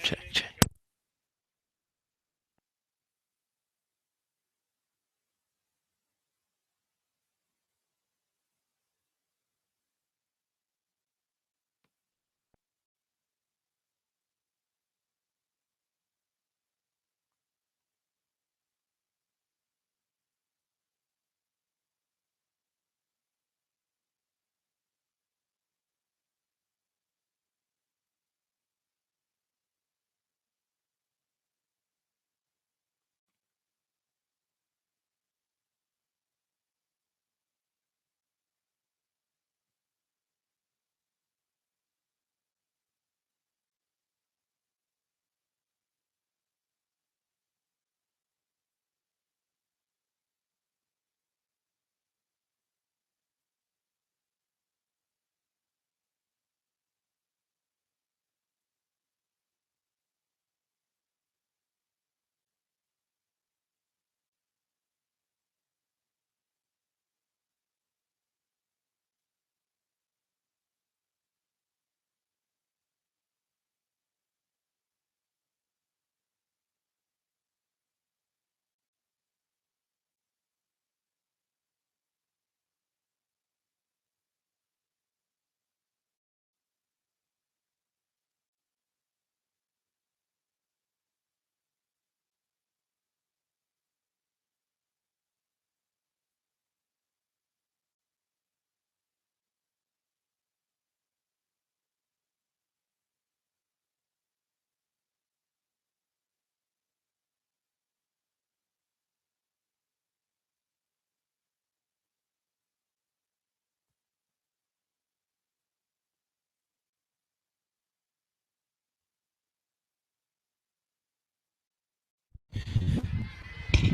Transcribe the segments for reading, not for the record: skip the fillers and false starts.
Check, check.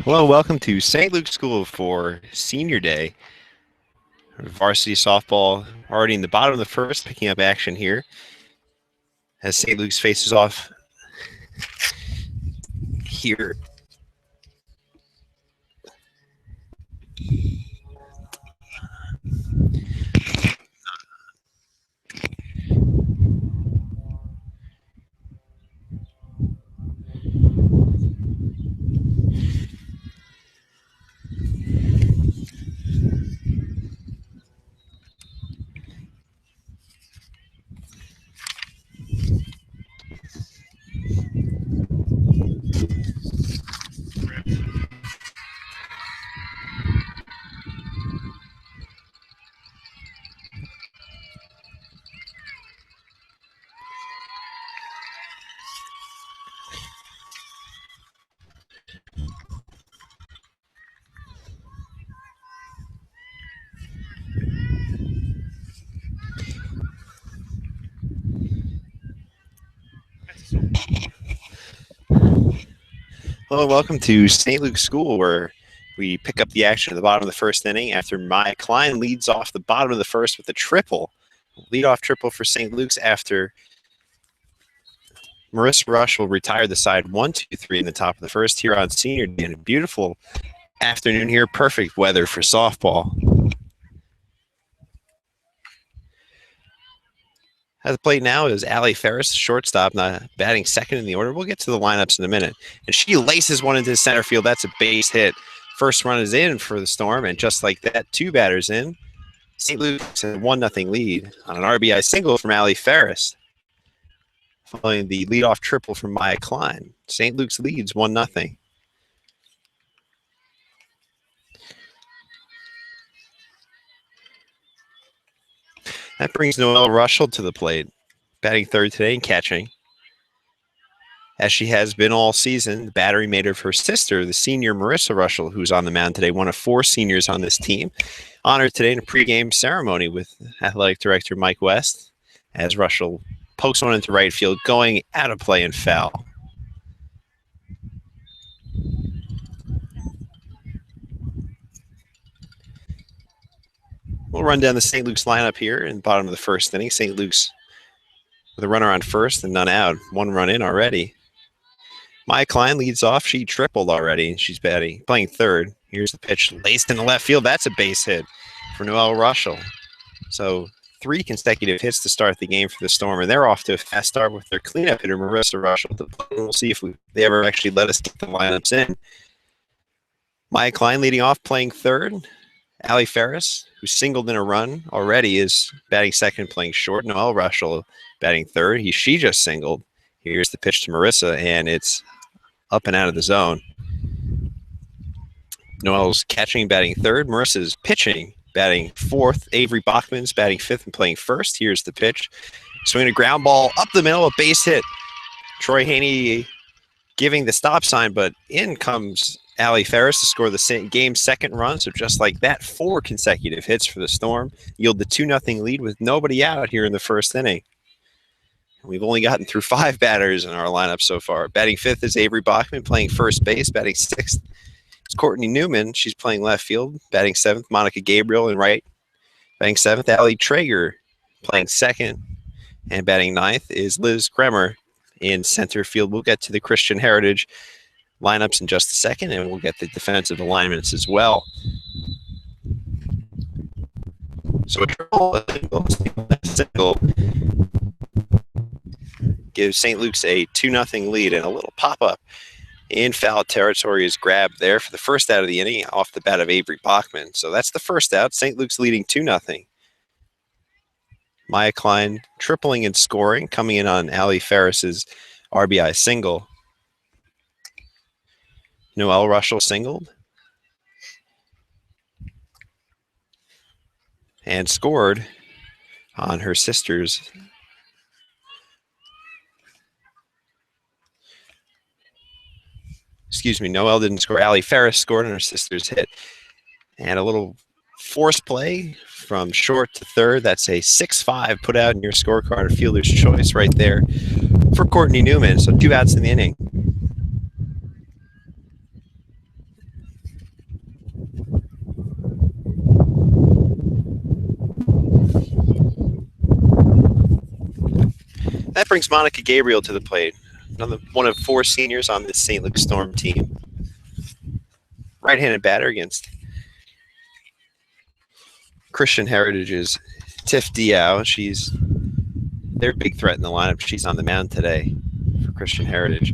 Hello, welcome to St. Luke's School for Senior Day. Varsity softball already in the bottom of the first, picking up action here as St. Luke's faces off here. Hello, welcome to St. Luke's School, where we pick up the action at the bottom of the first inning after Maya Klein leads off the bottom of the first with a triple. Leadoff triple for St. Luke's after Marissa Rush will retire the side 1-2-3 in the top of the first here on Senior Day. And a beautiful afternoon here, perfect weather for softball. At the plate now is Allie Ferris, shortstop, batting second in the order. We'll get to the lineups in a minute. And she laces one into center field. That's a base hit. First run is in for the Storm, and just like that, two batters in. St. Luke's a 1-0 lead on an RBI single from Allie Ferris, following the leadoff triple from Maya Klein. St. Luke's leads 1-0. That brings Noelle Russell to the plate, batting third today and catching. As she has been all season, the battery mate of her sister, the senior Marissa Russell, who's on the mound today, one of four seniors on this team, honored today in a pregame ceremony with athletic director Mike West, as Russell pokes one into right field, going out of play and foul. We'll run down the St. Luke's lineup here in the bottom of the first inning. St. Luke's with a runner on first and none out. One run in already. Maya Klein leads off. She tripled already. She's playing third. Here's the pitch laced in the left field. That's a base hit for Noelle Russell. So 3 consecutive hits to start the game for the Storm, and they're off to a fast start with their cleanup hitter, Marissa Russell. We'll see if they ever actually let us get the lineups in. Maya Klein leading off, playing third. Allie Ferris, who singled in a run already, is batting second, playing short. Noelle Russell batting third. She just singled. Here's the pitch to Marissa, and it's up and out of the zone. Noelle's catching, batting third. Marissa's pitching, batting fourth. Avery Bachman's batting fifth and playing first. Here's the pitch. Swinging a ground ball up the middle, a base hit. Troy Haney giving the stop sign, but in comes Allie Ferris to score the game's second run. So just like that, 4 consecutive hits for the Storm yield the 2-0 lead with nobody out here in the first inning. We've only gotten through 5 batters in our lineup so far. Batting fifth is Avery Bachman, playing first base. Batting sixth is Courtney Newman. She's playing left field. Batting seventh, Monica Gabriel in right. Batting seventh, Allie Traeger, playing second. And batting ninth is Liz Kremer in center field. We'll get to the Christian Heritage lineups in just a second, and we'll get the defensive alignments as well. So a single gives St. Luke's a 2-0 lead, and a little pop-up in foul territory is grabbed there for the first out of the inning off the bat of Avery Bachman. So that's the first out. St. Luke's leading 2-0. Maya Klein tripling and scoring, coming in on Allie Ferris's RBI single. Noelle Russell singled and scored on her sister's. Excuse me, Noelle didn't score. Allie Ferris scored on her sister's hit. And a little force play from short to third. That's a 6-5 put out in your scorecard, a fielder's choice right there for Courtney Newman. So 2 outs in the inning. That brings Monica Gabriel to the plate. Another one of 4 seniors on the St. Luke Storm team. Right-handed batter against Christian Heritage's Tiff Diao. She's their big threat in the lineup. She's on the mound today for Christian Heritage.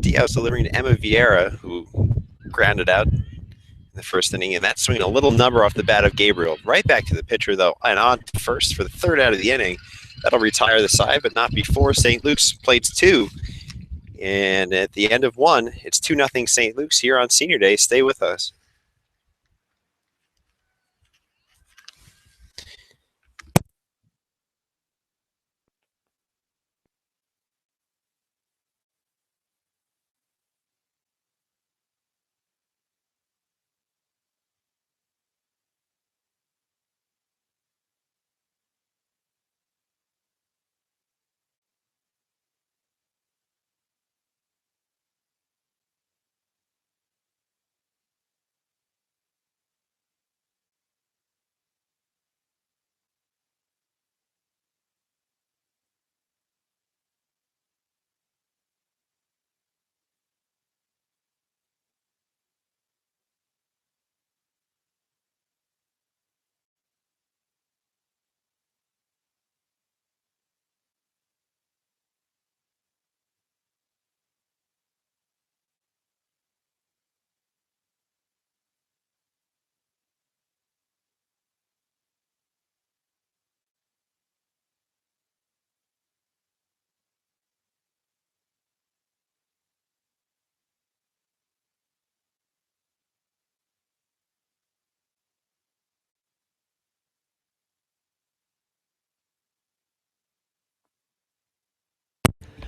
Diao's delivering to Emma Vieira, who grounded out in the first inning, and that's swinging a little number off the bat of Gabriel. Right back to the pitcher, though, and on to first for the third out of the inning. That'll retire the side, but not before St. Luke's plates 2. And at the end of 1, it's 2-0 St. Luke's here on Senior Day. Stay with us.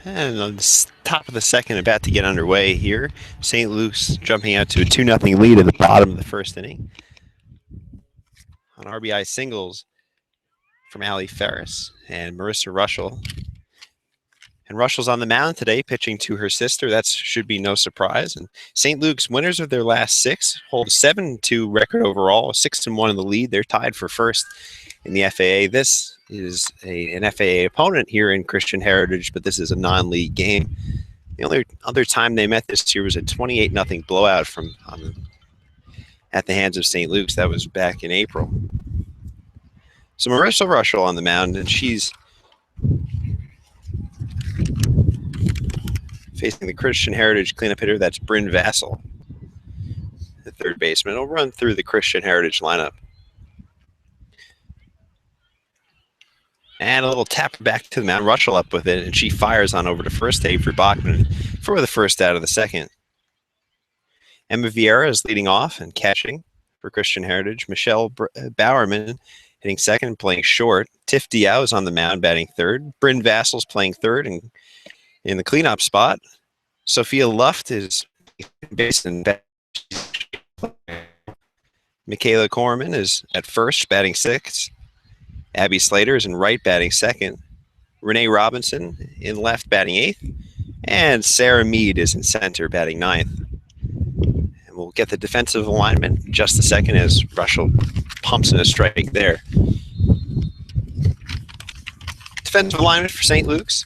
And on the top of the second, about to get underway here. St. Luke's jumping out to a 2-0 lead at the bottom of the first inning. On RBI singles from Allie Ferris and Marissa Russell. And Russell's on the mound today, pitching to her sister. That should be no surprise. And St. Luke's winners of their last 6 hold a 7-2 record overall, 6-1 in the lead. They're tied for first in the FAA. This is an FAA opponent here in Christian Heritage, but this is a non-league game. The only other time they met this year was a 28-0 blowout at the hands of St. Luke's. That was back in April. So Marissa Russell on the mound, and she's facing the Christian Heritage cleanup hitter. That's Bryn Vassell, the third baseman. He'll run through the Christian Heritage lineup. And a little tap back to the mound. Russell up with it, and she fires on over to first. Avery Bachman for the first out of the second. Emma Vieira is leading off and catching for Christian Heritage. Michelle Bowerman hitting second, playing short. Tiff Diao is on the mound, batting third. Bryn Vassell's playing third and in the cleanup spot. Sophia Luft is based in. Michaela Corman is at first, batting sixth. Abby Slater is in right, batting second. Renee Robinson in left, batting eighth. And Sarah Mead is in center, batting ninth. And we'll get the defensive alignment in just a second as Russell pumps in a strike there. Defensive alignment for St. Luke's.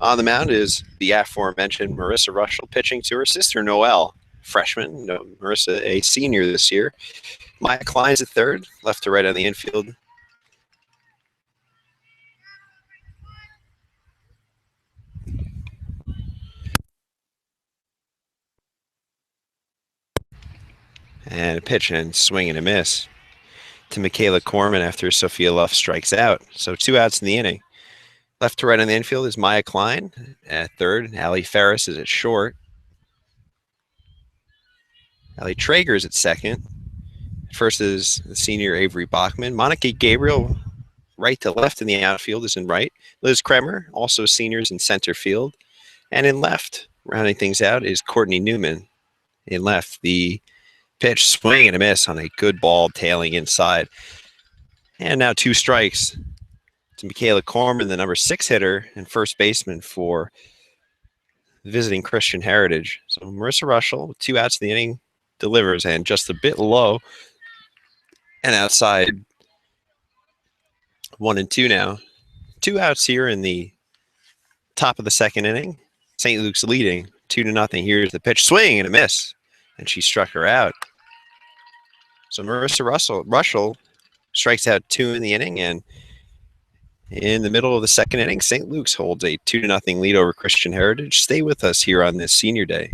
On the mound is the aforementioned Marissa Russell pitching to her sister Noelle, freshman. Marissa, a senior this year. Maya Klein's at third, left to right on the infield. And a pitch and swing and a miss to Michaela Corman after Sophia Luft strikes out. So 2 outs in the inning. Left to right on the infield is Maya Klein at third. Allie Ferris is at short. Allie Traeger is at second. First is the senior Avery Bachman. Monica Gabriel, right to left in the outfield, is in right. Liz Kremer, also seniors in center field. And in left, rounding things out, is Courtney Newman in left. The pitch, swing and a miss on a good ball tailing inside. And now 2 strikes to Michaela Corman, the number 6 hitter and first baseman for visiting Christian Heritage. So Marissa Russell, with 2 outs in the inning, delivers, and just a bit low and outside. 1 and 2 now. 2 outs here in the top of the second inning. St. Luke's leading 2-0. Here's the pitch, swing and a miss, and she struck her out. So Marissa Russell strikes out 2 in the inning, and in the middle of the second inning, St. Luke's holds a 2-0 lead over Christian Heritage. Stay with us here on this senior day.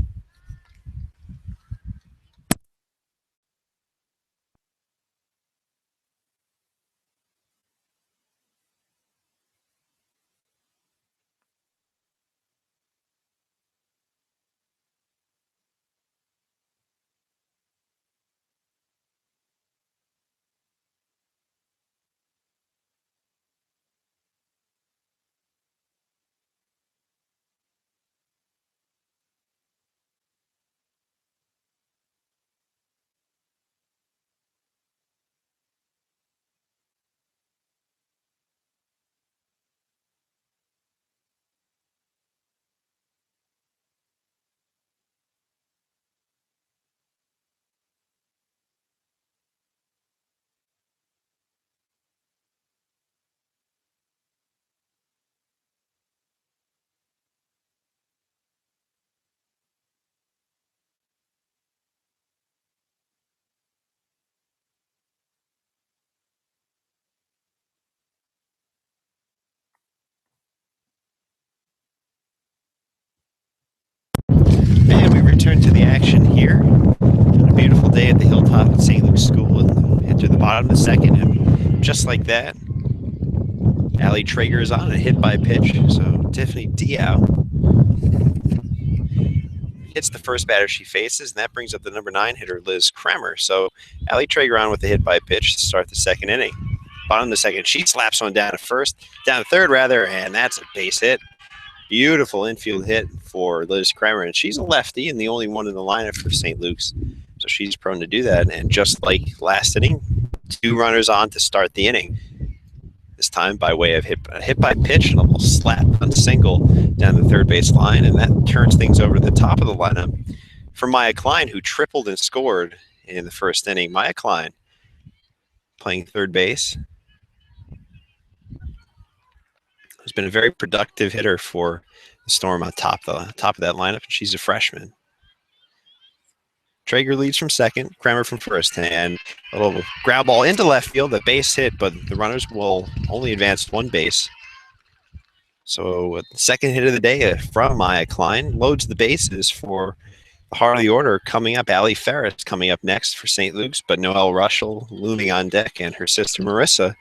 And we return to the action here. A beautiful day at the Hilltop at St. Luke's School, and head to the bottom of the second, and just like that, Allie Traeger is on a hit by pitch. So Tiffany Diao hits the first batter she faces, and that brings up the number 9 hitter, Liz Kremer. So Allie Traeger on with a hit by pitch to start the second inning. Bottom of the second, she slaps one down to third rather, and that's a base hit. Beautiful infield hit for Liz Kremer, and she's a lefty and the only one in the lineup for St. Luke's, so she's prone to do that. And just like last inning, 2 runners on to start the inning. This time by way of hit by pitch and a little slap on single down the third base line, and that turns things over to the top of the lineup for Maya Klein, who tripled and scored in the first inning. Maya Klein playing third base has been a very productive hitter for the Storm on top of that lineup. She's a freshman. Traeger leads from second, Kremer from first, and a little ground ball into left field, a base hit, but the runners will only advance one base. So second hit of the day from Maya Klein loads the bases for the heart of the order coming up. Allie Ferris coming up next for St. Luke's, but Noelle Russell looming on deck and her sister Marissa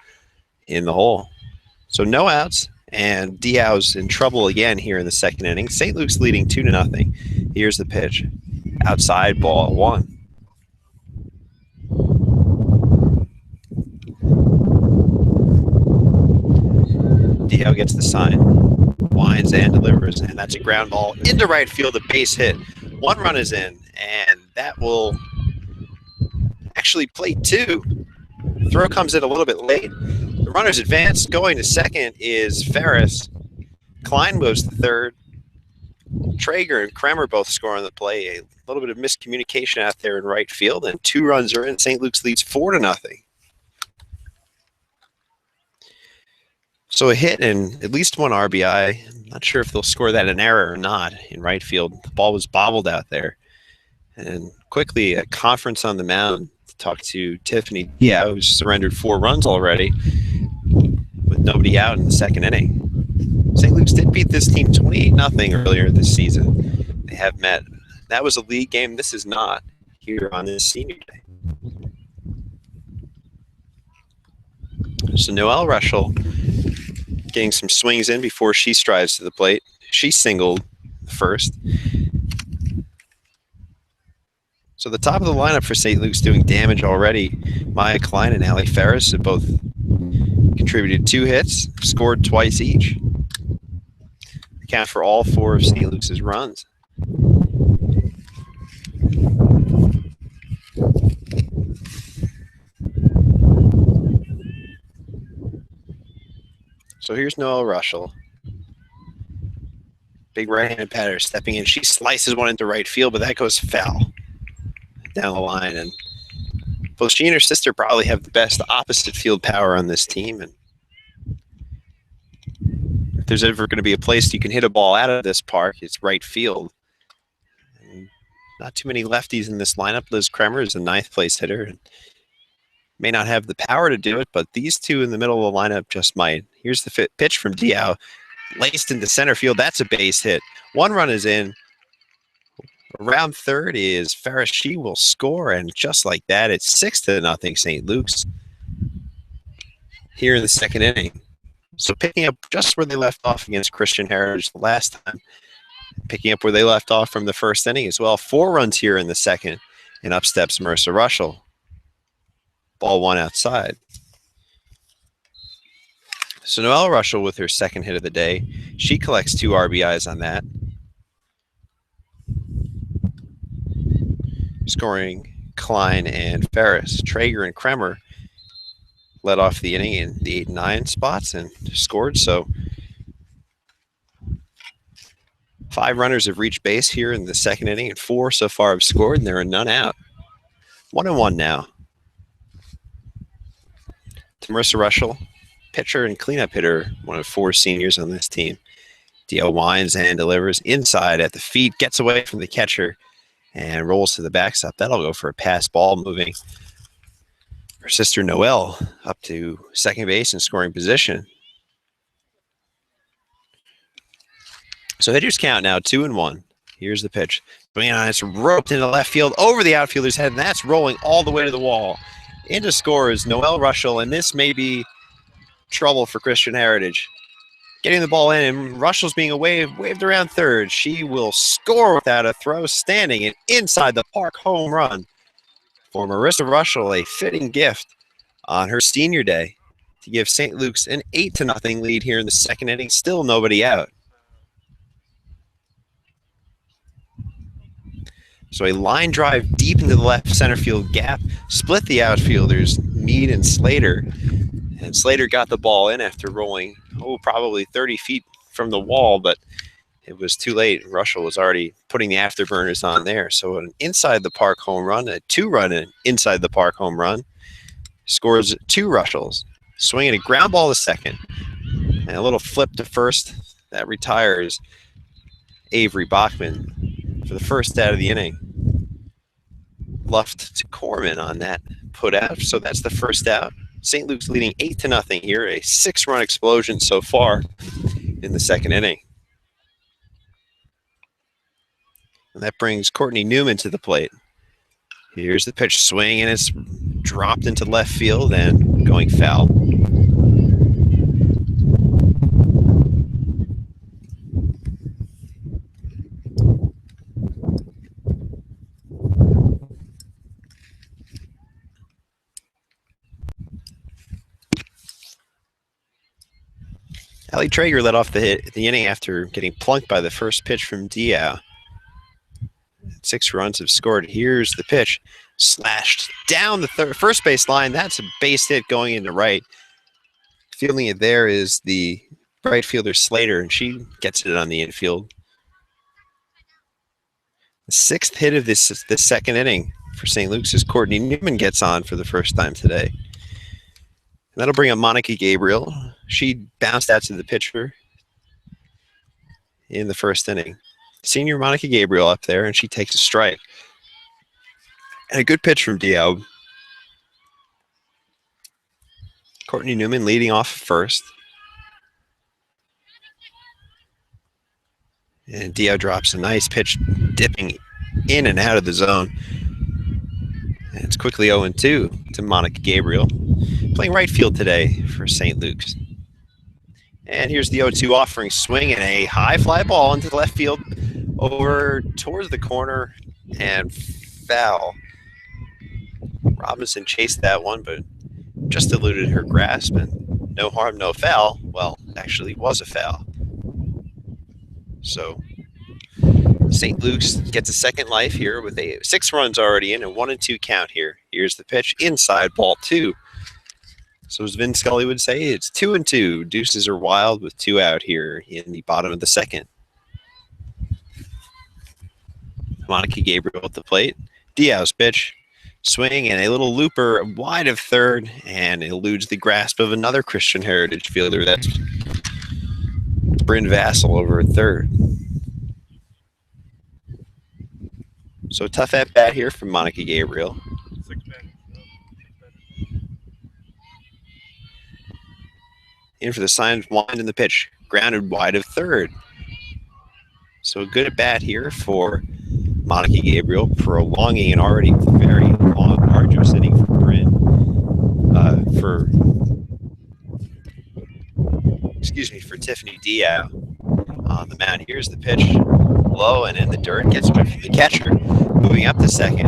in the hole. So no outs, and Diaw's in trouble again here in the second inning. St. Luke's leading 2-0. Here's the pitch. Outside, ball 1. Diaw gets the sign, winds and delivers, and that's a ground ball into right field, a base hit. 1 run is in, and that will actually play 2. Throw comes in a little bit late. The runners advance. Going to second is Ferris. Klein moves to third. Traeger and Kremer both score on the play. A little bit of miscommunication out there in right field, and 2 runs are in. St. Luke's leads 4-0. So a hit and at least 1 RBI. I'm not sure if they'll score that an error or not in right field. The ball was bobbled out there. And quickly, a conference on the mound to talk to Tiffany Diaw, who's surrendered 4 runs already with nobody out in the second inning. St. Luke's did beat this team 28-0 earlier this season. They have met. That was a league game. This is not here on this senior day. So Noelle Russell getting some swings in before she strides to the plate. She singled first. So the top of the lineup for St. Luke's doing damage already. Maya Klein and Allie Ferris have both contributed 2 hits, scored twice each. Account for all 4 of St. Luke's runs. So here's Noelle Russell. Big right-handed batter stepping in. She slices one into right field, but that goes foul down the line. And both she and her sister probably have the best opposite field power on this team. And if there's ever going to be a place you can hit a ball out of this park, it's right field. And not too many lefties in this lineup. Liz Kremer is a 9th place hitter and may not have the power to do it, but these 2 in the middle of the lineup just might. Here's the pitch from Diaw, laced into center field. That's a base hit. 1 run is in. Around third is Ferris. She will score, and just like that, it's 6-0 St. Luke's here in the second inning. So picking up just where they left off against Christian Heritage the last time, picking up where they left off from the first inning as well. 4 runs here in the second, and up steps Marissa Russell. Ball 1 outside. So Noelle Russell with her second hit of the day. She collects 2 RBIs on that. Scoring Klein and Ferris. Traeger and Kremer led off the inning in the 8 and 9 spots and scored. So 5 runners have reached base here in the second inning, and 4 so far have scored, and there are none out. 1-1 now. To Marissa Russell, pitcher and cleanup hitter, one of 4 seniors on this team. Diaw winds and delivers inside at the feet, gets away from the catcher, and rolls to the backstop. That'll go for a pass ball, moving her sister Noelle up to second base in scoring position. So hitters count now 2-1. Here's the pitch. Swinging on, it's roped into left field over the outfielder's head, and that's rolling all the way to the wall. Into score is Noelle Russell, and this may be trouble for Christian Heritage. Getting the ball in, and Russell's being waved around third. She will score without a throw, standing an inside the park home run for Marissa Russell, a fitting gift on her senior day to give St. Luke's an 8-0 lead here in the second inning. Still nobody out. So a line drive deep into the left center field gap, split the outfielders, Meade and Slater. And Slater got the ball in after rolling, probably 30 feet from the wall, but it was too late. Russell was already putting the afterburners on there. So an inside the park home run, a 2-run inside the park home run, scores 2 Russells, swinging a ground ball to second, and a little flip to first that retires Avery Bachman for the first out of the inning. Luft to Corman on that put out. So that's the first out. St. Luke's leading 8-0 here, a 6-run explosion so far in the second inning. And that brings Courtney Newman to the plate. Here's the pitch, swing, and it's dropped into left field and going foul. Allie Traeger led off the inning after getting plunked by the first pitch from Diao. 6 runs have scored. Here's the pitch, slashed down the first base line. That's a base hit going into right. Fielding it there is the right fielder Slater, and she gets it on the infield. The 6th hit of this second inning for St. Luke's as Courtney Newman gets on for the first time today. And that'll bring up Monica Gabriel. She bounced out to the pitcher in the first inning. Senior Monica Gabriel up there, and she takes a strike. And a good pitch from Diao. Courtney Newman leading off first. And Diao drops a nice pitch, dipping in and out of the zone. And it's quickly 0-2 to Monica Gabriel, playing right field today for St. Luke's. And here's the 0-2 offering, swing and a high fly ball into the left field over towards the corner and foul. Robinson chased that one, but just eluded her grasp, and no harm, no foul. Well, actually was a foul. So St. Luke's gets a second life here with 6 runs already in, a 1-2 count here. Here's the pitch, inside, ball 2. So as Vin Scully would say, it's 2-2. Deuces are wild with 2 out here in the bottom of the second. Monica Gabriel at the plate. Diao's pitch, swing, and a little looper wide of third, and eludes the grasp of another Christian Heritage fielder. That's Bryn Vassell over at third. So tough at bat here from Monica Gabriel. In for the signed wind in the pitch, grounded wide of third. So a good at bat here for Monica Gabriel, prolonging an already very long, arduous inning for Bryn. For Tiffany Diao on the mound. Here's the pitch, low and in the dirt, gets away from the catcher. Moving up to second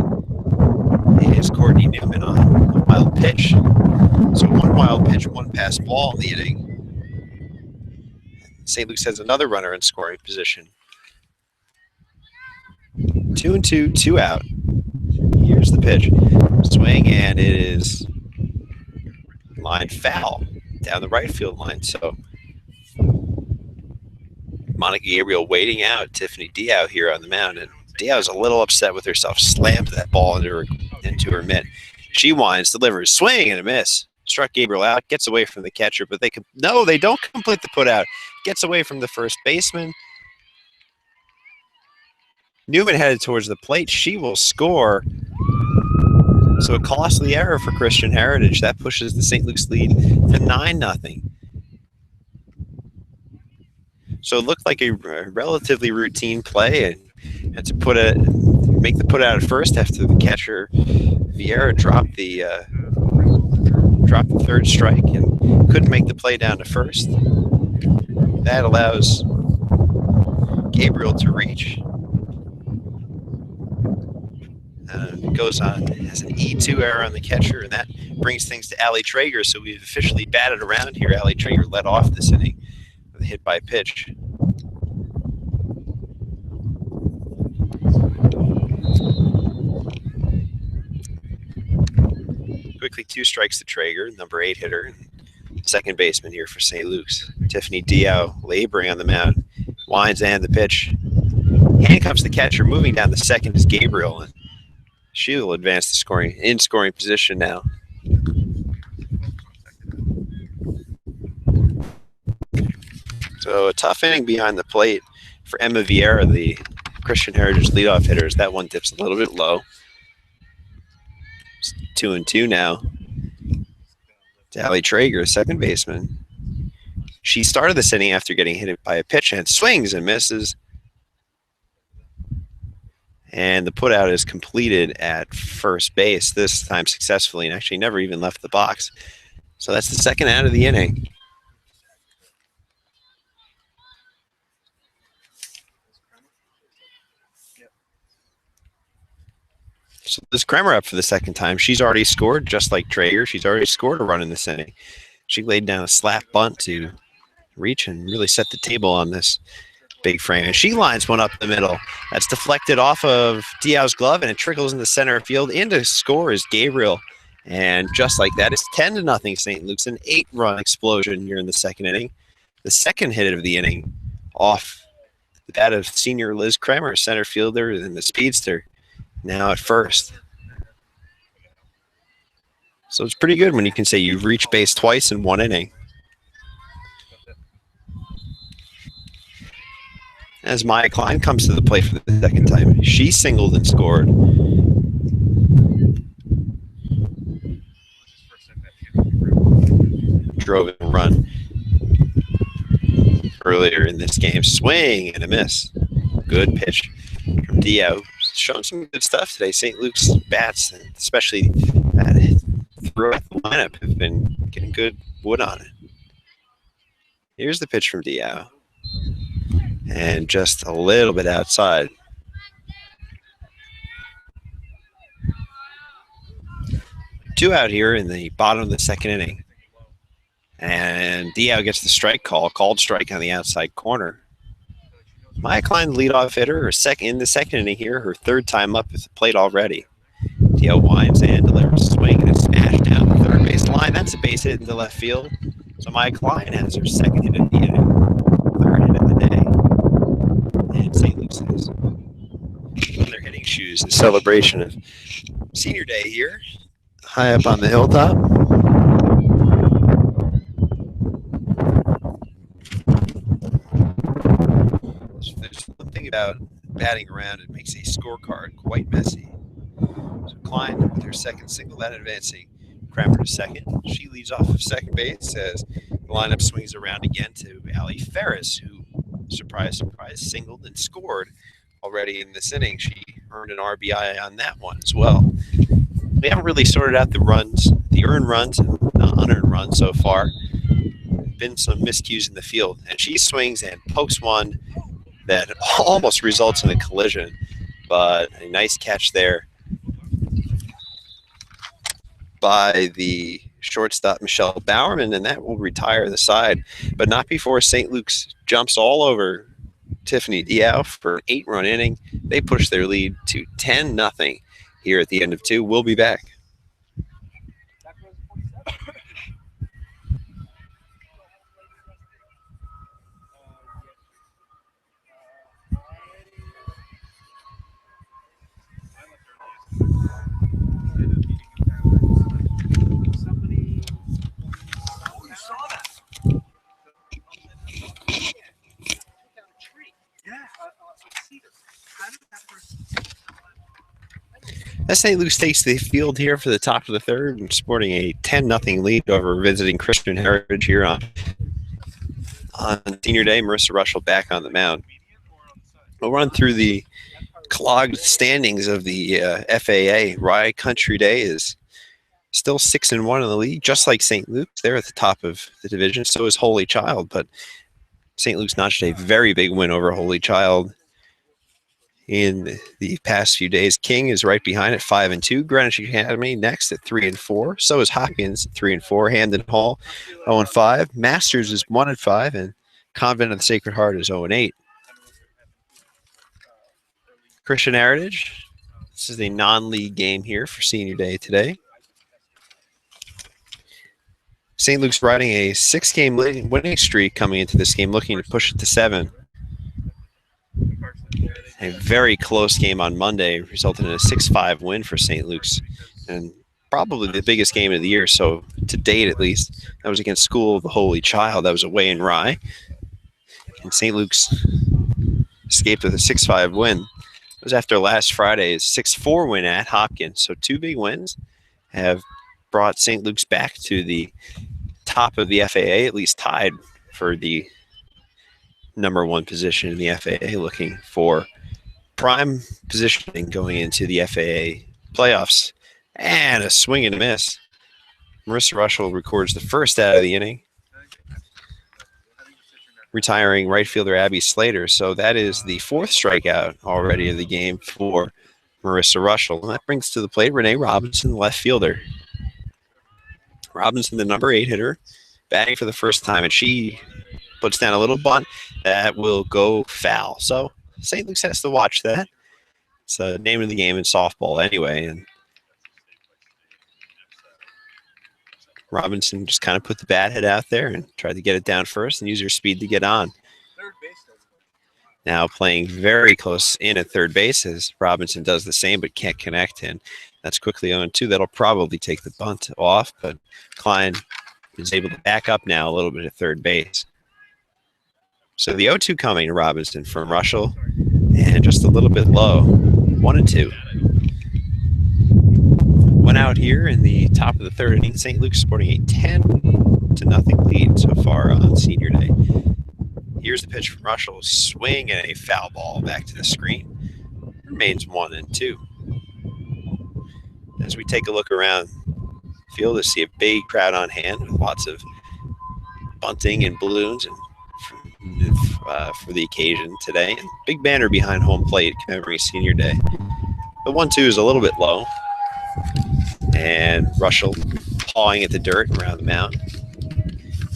is Courtney Newman on a wild pitch. So 1 wild pitch, 1 pass ball in the inning. St. Luke's has another runner in scoring position. 2-2, 2 out. Here's the pitch, swing, and it is line foul down the right field line. So Monica Gabriel waiting out Tiffany Diao here on the mound, and Diao's a little upset with herself, slammed that ball into her mitt. She winds, delivers, swing and a miss. Struck Gabriel out, gets away from the catcher, but they don't complete the put out. Gets away from the first baseman. Newman headed towards the plate. She will score. So a costly error for Christian Heritage. That pushes the St. Luke's lead to 9-0. So it looked like a relatively routine play, and had to make the put out at first after the catcher Vieira dropped the third strike and couldn't make the play down to first. That allows Gabriel to reach. Goes on, has an E2 error on the catcher, and that brings things to Allie Traeger. So we've officially batted around here. Allie Traeger led off this inning with a hit by pitch. Quickly 2 strikes to Traeger, number 8 hitter, second baseman here for St. Luke's. Tiffany Diao laboring on the mound, winds and the pitch. Handcuffs the catcher. Moving down the second is Gabriel, and she will advance to scoring position now. So a tough inning behind the plate for Emma Vieira, the Christian Heritage leadoff hitters. That one dips a little bit low. It's 2-2 now. Allie Traeger, second baseman. She started this inning after getting hit by a pitch and swings and misses. And the putout is completed at first base, this time successfully, and actually never even left the box. So that's the second out of the inning. So this Kremer up for the second time. She's already scored, just like Traeger. She's already scored a run in this inning. She laid down a slap bunt to reach and really set the table on this big frame. And she lines one up the middle. That's deflected off of Diaw's glove, and it trickles in the center field. In to score is Gabriel. And just like that, it's 10-0 St. Luke's, an 8-run explosion here in the second inning. The second hit of the inning off the bat of senior Liz Kremer, center fielder, and the speedster, now at first. So it's pretty good when you can say you've reached base twice in one inning. As Maya Klein comes to the plate for the second time, she singled and scored. Drove in a run earlier in this game. Swing and a miss. Good pitch from Diaw. Showing some good stuff today. St. Luke's bats, especially throughout the lineup, have been getting good wood on it. Here's the pitch from Diaw. And just a little bit outside. Two out here in the bottom of the second inning. And Diaw gets the strike called strike on the outside corner. Maya Klein, leadoff hitter, in the second inning here, her third time up at the plate already. Diaw winds and delivers a swing and a smash down the third base line. That's a base hit into left field. So Maya Klein has her second hit of the inning, third hit of the day. And St. Luke's is on their hitting shoes in celebration of senior day here, high up on the hilltop. There's one thing about batting around, it makes a scorecard quite messy. So Klein with her second single, that advancing Kremer to second. She leads off of second base as the lineup swings around again to Allie Ferris, who, surprise, surprise, singled and scored already in this inning. She earned an RBI on that one as well. We haven't really sorted out the runs, the earned runs and the unearned runs so far. Been some miscues in the field, and she swings and pokes one that almost results in a collision, but a nice catch there by the shortstop Michelle Bowerman, and that will retire the side, but not before St. Luke's jumps all over Tiffany Diaw for an 8-run inning. They push their lead to 10-0 here at the end of 2. We'll be back. As St. Luke's takes the field here for the top of the third and sporting a 10-0 lead over visiting Christian Heritage here on senior day. Marissa Russell back on the mound. We'll run through the clogged standings of the FAA. Rye Country Day is still 6-1 in the league, just like St. Luke's. They're at the top of the division. So is Holy Child, but St. Luke's notched a very big win over Holy Child in the past few days. King is right behind at 5-2. Greenwich Academy next at 3-4. So is Hopkins at 3-4. Hamden Hall 0-5. Masters is 1-5, and Convent of the Sacred Heart is 0-8. Christian Heritage. This is a non-league game here for senior day today. St. Luke's riding a 6-game winning streak coming into this game, looking to push it to 7. A very close game on Monday resulted in a 6-5 win for St. Luke's, and probably the biggest game of the year. So to date, at least, that was against School of the Holy Child. That was away in Rye, and St. Luke's escaped with a 6-5 win. It was after last Friday's 6-4 win at Hopkins. So 2 big wins, have brought St. Luke's back to the top of the FAA, at least tied for the number one position in the FAA, looking for prime positioning going into the FAA playoffs. And a swing and a miss. Marissa Russell records the first out of the inning, retiring right fielder Abby Slater. So that is the fourth strikeout already of the game for Marissa Russell. And that brings to the plate Renee Robinson, the left fielder. Robinson, the number 8 hitter, batting for the first time, and she puts down a little bunt that will go foul. So St. Luke's has to watch that. It's the name of the game in softball anyway. And Robinson just kind of put the bat head out there and tried to get it down first and use her speed to get on. Now playing very close in at third base as Robinson does the same but can't connect in. That's quickly 0-2. That'll probably take the bunt off, but Klein is able to back up now a little bit at third base. So the 0-2 coming to Robinson from Russell, and just a little bit low, 1-2. Went out here in the top of the third inning. St. Luke's sporting a 10-0 lead so far on senior day. Here's the pitch from Russell. Swing and a foul ball back to the screen. Remains 1-2. As we take a look around the field to see a big crowd on hand with lots of bunting and balloons and for the occasion today. And big banner behind home plate commemorating senior day. The 1-2 is a little bit low. And Russell pawing at the dirt around the mound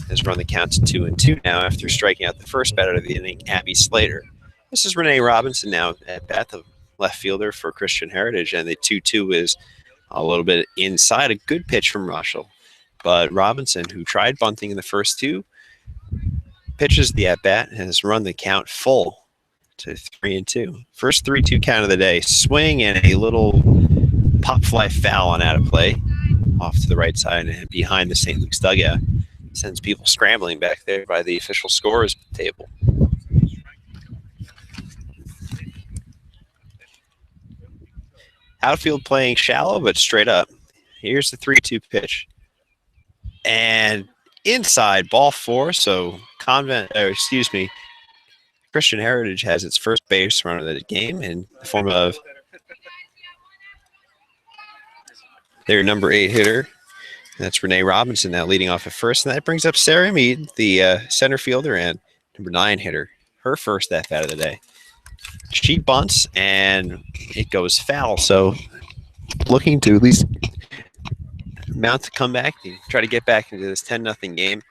has run the count to 2-2 now after striking out the first batter of the inning, Abby Slater. This is Renee Robinson now at bat, the left fielder for Christian Heritage, and the 2-2 is a little bit inside. A good pitch from Russell, but Robinson, who tried bunting in the first two, pitches the at-bat and has run the count full to 3-2. First 3-2 count of the day. Swing and a little pop fly foul on out of play off to the right side and behind the St. Luke's dugout. Sends people scrambling back there by the official scores table. Outfield playing shallow but straight up. Here's the 3-2 pitch. And inside, ball 4, so Christian Heritage has its first base run of the game in the form of their number 8 hitter. That's Renee Robinson now leading off at first, and that brings up Sarah Mead, the center fielder and number 9 hitter, her first at bat of the day. She bunts, and it goes foul, so looking to at least mount a comeback and try to get back into this 10-0 game.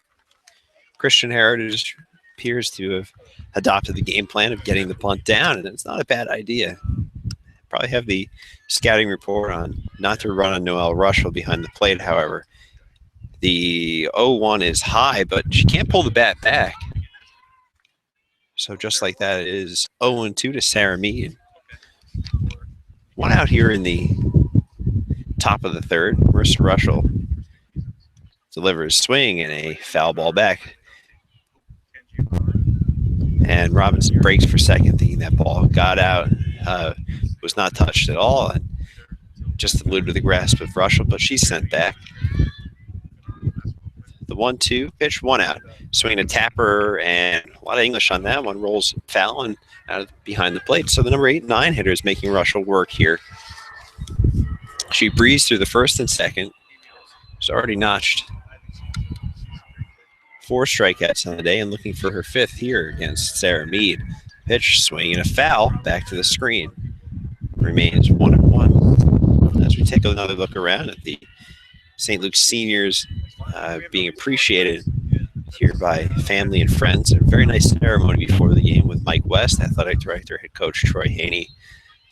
Christian Heritage appears to have adopted the game plan of getting the bunt down, and it's not a bad idea. Probably have the scouting report on not to run on Noelle Russell behind the plate, however. The 0-1 is high, but she can't pull the bat back. So just like that, it is 0-2 to Sarah Mead. One out here in the top of the third. Marissa Russell delivers swing and a foul ball back. And Robinson breaks for second, thinking that ball got out, was not touched at all, and just eluded the grasp of Russell, but she's sent back. The 1-2 pitch, 1 out. Swinging a tapper, and a lot of English on that one. Rolls foul and out of behind the plate. So the number 8-9 hitter is making Russell work here. She breezed through the first and second. She's already notched 4 strikeouts on the day and looking for her 5th here against Sarah Mead. Pitch, swing, and a foul back to the screen. Remains 1-1. As we take another look around at the St. Luke's seniors being appreciated here by family and friends. A very nice ceremony before the game with Mike West, athletic director, head coach Troy Haney,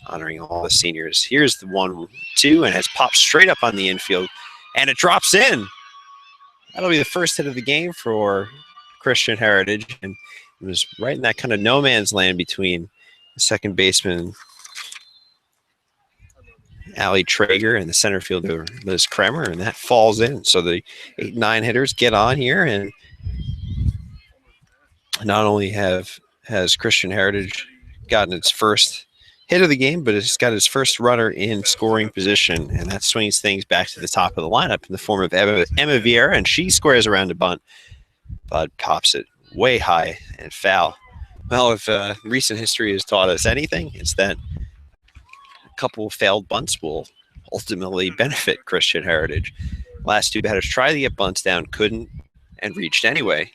honoring all the seniors. Here's the 1-2 and has popped straight up on the infield, and it drops in. That'll be the first hit of the game for Christian Heritage, and it was right in that kind of no man's land between the second baseman Allie Traeger and the center fielder Liz Kremer, and that falls in. So the 8-9 hitters get on here, and not only has Christian Heritage gotten its first hit of the game, but it's got his first runner in scoring position, and that swings things back to the top of the lineup in the form of Emma Vieira, and she squares around a bunt. Bud pops it way high and foul. Well, if recent history has taught us anything, it's that a couple of failed bunts will ultimately benefit Christian Heritage. Last two batters tried to get bunts down, couldn't, and reached anyway.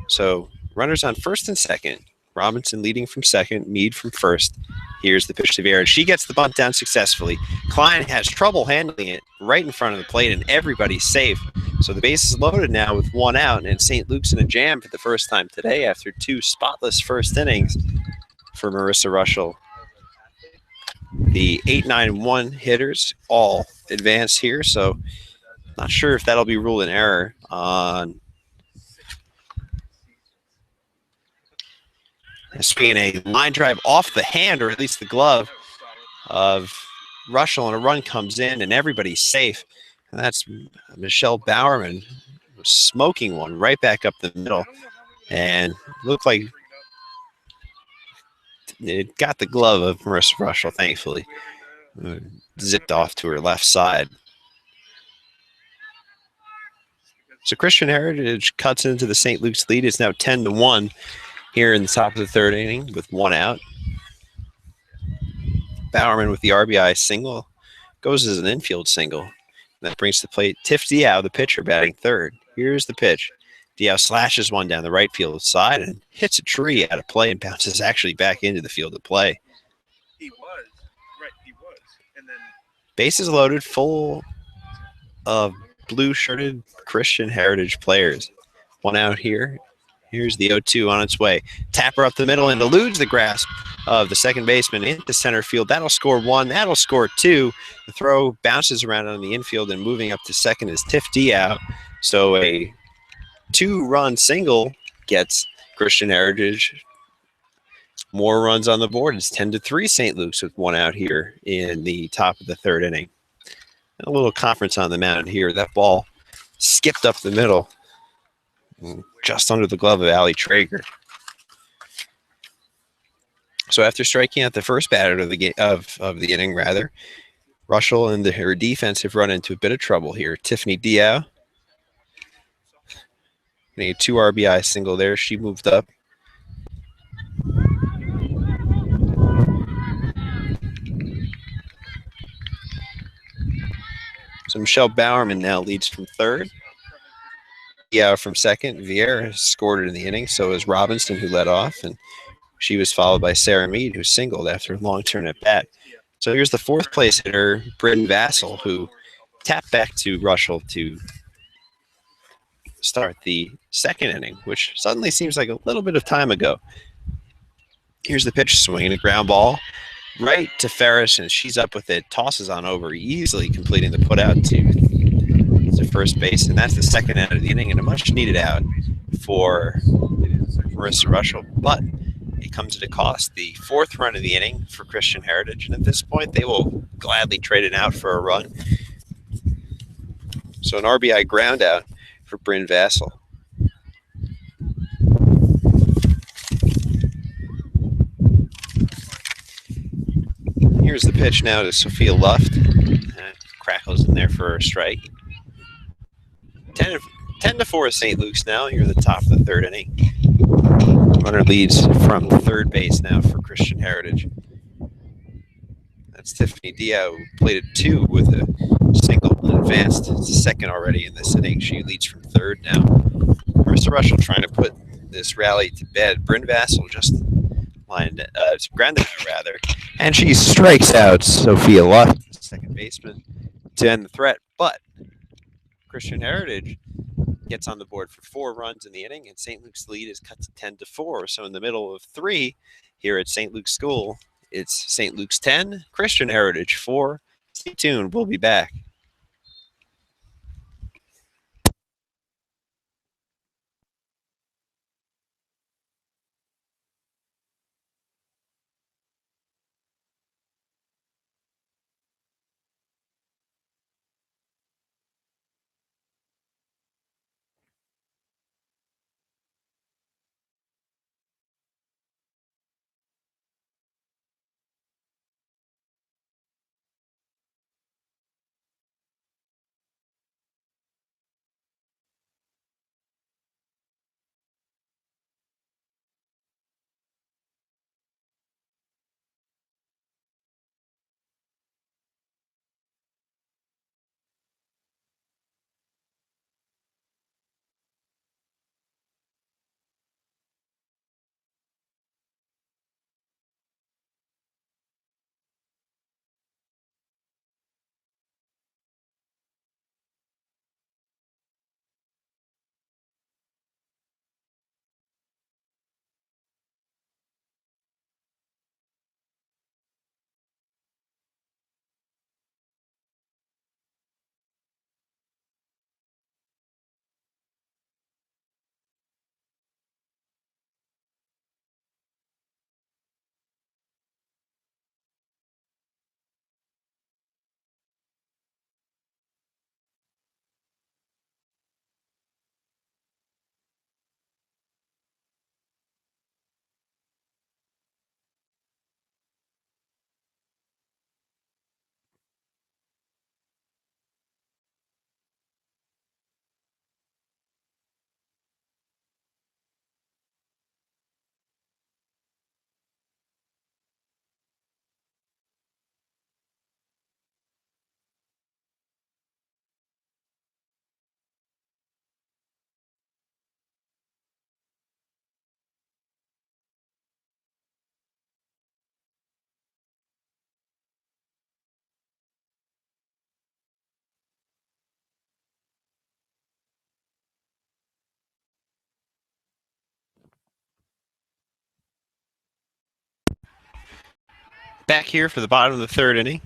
So runners on first and second. Robinson leading from second, Meade from first. Here's the pitch to Vera, and she gets the bunt down successfully. Klein has trouble handling it right in front of the plate, and everybody's safe. So the base is loaded now with one out, and St. Luke's in a jam for the first time today after two spotless first innings for Marissa Russell. The 8-9-1 hitters all advance here, so not sure if that'll be ruled an error on swinging a line drive off the hand, or at least the glove, of Russell, and a run comes in, and everybody's safe. And that's Michelle Bowerman smoking one right back up the middle, and looked like it got the glove of Marissa Russell, thankfully. Zipped off to her left side. So Christian Heritage cuts into the St. Luke's lead. It's now 10-1 here in the top of the third inning with one out. Bowerman with the RBI single goes as an infield single. That brings to the plate Tiff Diao, the pitcher, batting third. Here's the pitch. Diao slashes one down the right field side and hits a tree out of play and bounces actually back into the field of play. He was. And then bases loaded, full of blue-shirted Christian Heritage players. One out here. Here's the 0-2 on its way. Tapper up the middle and eludes the grasp of the second baseman into center field. That'll score one. That'll score two. The throw bounces around on the infield, and moving up to second is Tiff Diao. So a two-run single gets Christian Heritage more runs on the board. It's 10-3 St. Luke's with one out here in the top of the third inning. A little conference on the mound here. That ball skipped up the middle, just under the glove of Allie Traeger. So after striking out the first batter of the inning, Russell and her defense have run into a bit of trouble here. Tiffany Diao getting a 2 RBI single there. She moved up. So Michelle Bowerman now leads from third. Diao from second. Vieira has scored in the inning. So is Robinson, who led off, and she was followed by Sarah Meade, who singled after a long turn at bat. So here's the fourth place hitter, Bryn Vassell, who tapped back to Russell to start the second inning, which suddenly seems like a little bit of time ago. Here's the pitch, swinging a ground ball right to Ferris, and she's up with it, tosses on over, easily completing the putout to first base, and that's the second out of the inning, and a much-needed out for Marissa Russell, but it comes at a cost. The fourth run of the inning for Christian Heritage, and at this point, they will gladly trade it out for a run. So an RBI ground out for Bryn Vassell. Here's the pitch now to Sophia Luft. Crackles in there for a strike. 10-4 St. Luke's now. You're at the top of the third inning. Runner leads from third base now for Christian Heritage. That's Tiffany Diao, who played at 2 with a single and advanced to second already in this inning. She leads from third now. Marissa Russell trying to put this rally to bed. Bryn Vassell just grounded out rather, and she strikes out Sophia Luft, second baseman, to end the threat. But Christian Heritage gets on the board for 4 runs in the inning, and St. Luke's lead is cut to 10-4. So in the middle of 3 here at St. Luke's School, it's St. Luke's 10, Christian Heritage 4. Stay tuned. We'll be back. Back here for the bottom of the third inning.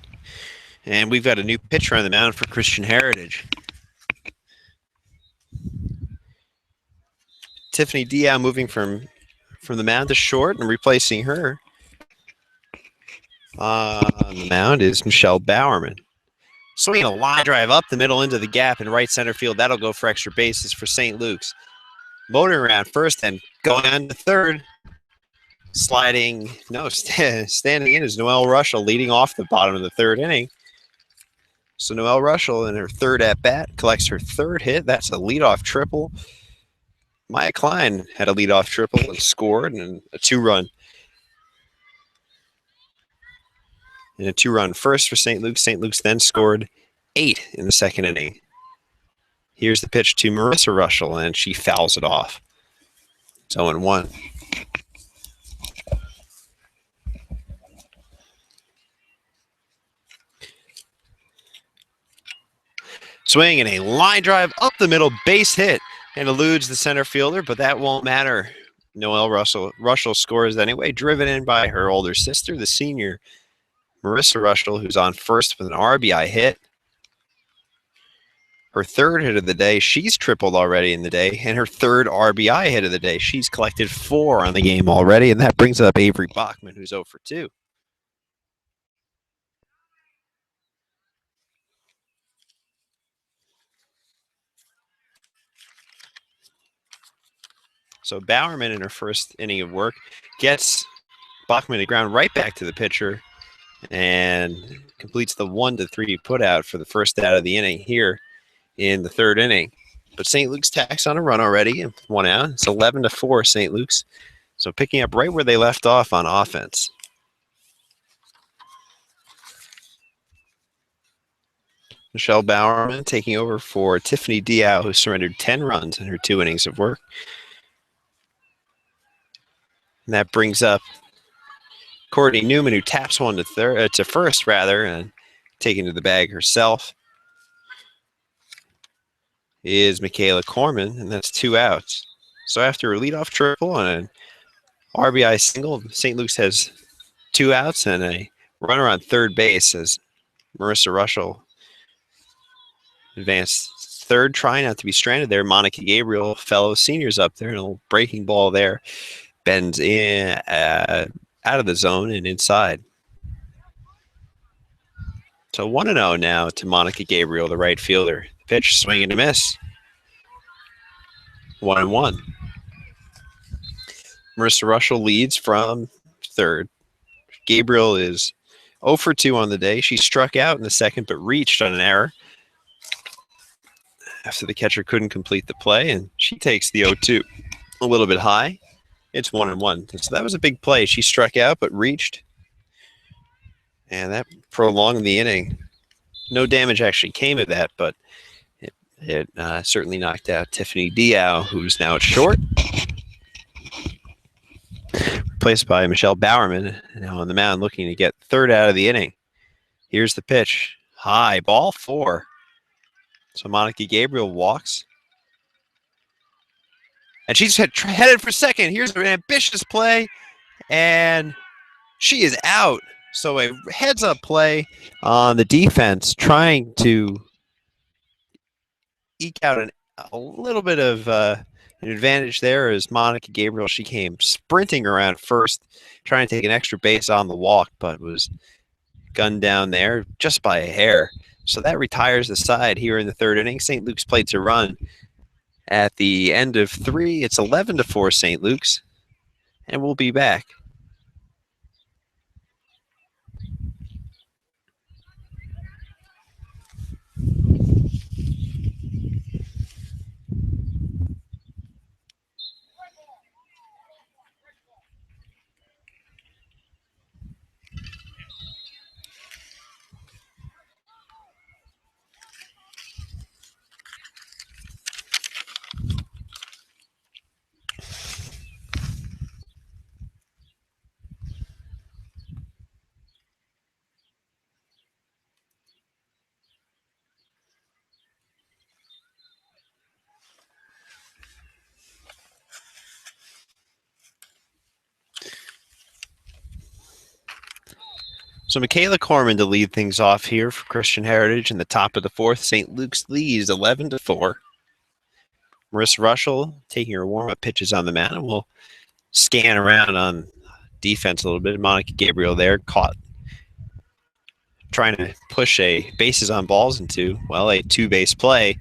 And we've got a new pitcher on the mound for Christian Heritage. Tiffany Diao moving from the mound to short, and replacing her on the mound is Michelle Bowerman. Swinging a line drive up the middle into the gap in right center field. That'll go for extra bases for St. Luke's. Motoring around first and going on to third. Standing in is Noelle Russell, leading off the bottom of the third inning. So Noelle Russell in her third at-bat collects her third hit. That's a leadoff triple. Maya Klein had a leadoff triple and scored, and a two-run first for St. Luke's. St. Luke's then scored 8 in the second inning. Here's the pitch to Marissa Russell, and she fouls it off. It's 0-1. Swing and a line drive up the middle, base hit, and eludes the center fielder, but that won't matter. Noelle Russell scores anyway, driven in by her older sister, the senior Marissa Russell, who's on first with an RBI hit. Her third hit of the day. She's tripled already in the day, and her third RBI hit of the day. She's collected 4 on the game already, and that brings up Avery Bachman, who's 0 for 2. So Bowerman in her first inning of work gets Bachman to ground right back to the pitcher and completes the 1-3 putout for the first out of the inning here in the third inning. But St. Luke's tacks on a run already, 1 out. It's 11-4 St. Luke's. So picking up right where they left off on offense. Michelle Bowerman taking over for Tiffany Diao, who surrendered 10 runs in her 2 innings of work. And that brings up Courtney Newman, who taps one to first, and taking to the bag herself is Michaela Corman, and that's 2 outs. So after a leadoff triple and an RBI single, St. Luke's has 2 outs and a runner on third base as Marissa Russell advanced third, trying not to be stranded there. Monica Gabriel, fellow seniors up there, and a little breaking ball there. Bends in out of the zone and inside. So 1-0 now to Monica Gabriel, the right fielder. Pitch, swing and a miss. 1-1. Marissa Russell leads from third. Gabriel is 0 for 2 on the day. She struck out in the second, but reached on an error after the catcher couldn't complete the play, and she takes the 0-2 a little bit high. It's 1-1. So that was a big play. She struck out, but reached, and that prolonged the inning. No damage actually came of that, but it certainly knocked out Tiffany Diao, who's now at short. Replaced by Michelle Bowerman, now on the mound looking to get third out of the inning. Here's the pitch. High, ball 4. So Monica Gabriel walks. And she's headed for second. Here's an ambitious play, and she is out. So a heads-up play on the defense, trying to eke out a little bit of an advantage there as Monica Gabriel, she came sprinting around first, trying to take an extra base on the walk, but was gunned down there just by a hair. So that retires the side here in the third inning. St. Luke's played to run at the end of 3. It's 11-4 St. Luke's, and we'll be back. So Michaela Corman to lead things off here for Christian Heritage in the top of the fourth. St. Luke's leads 11-4. Marissa Russell taking her warm-up pitches on the mound, and we'll scan around on defense a little bit. Monica Gabriel there caught trying to push a bases on balls into, well, a two-base play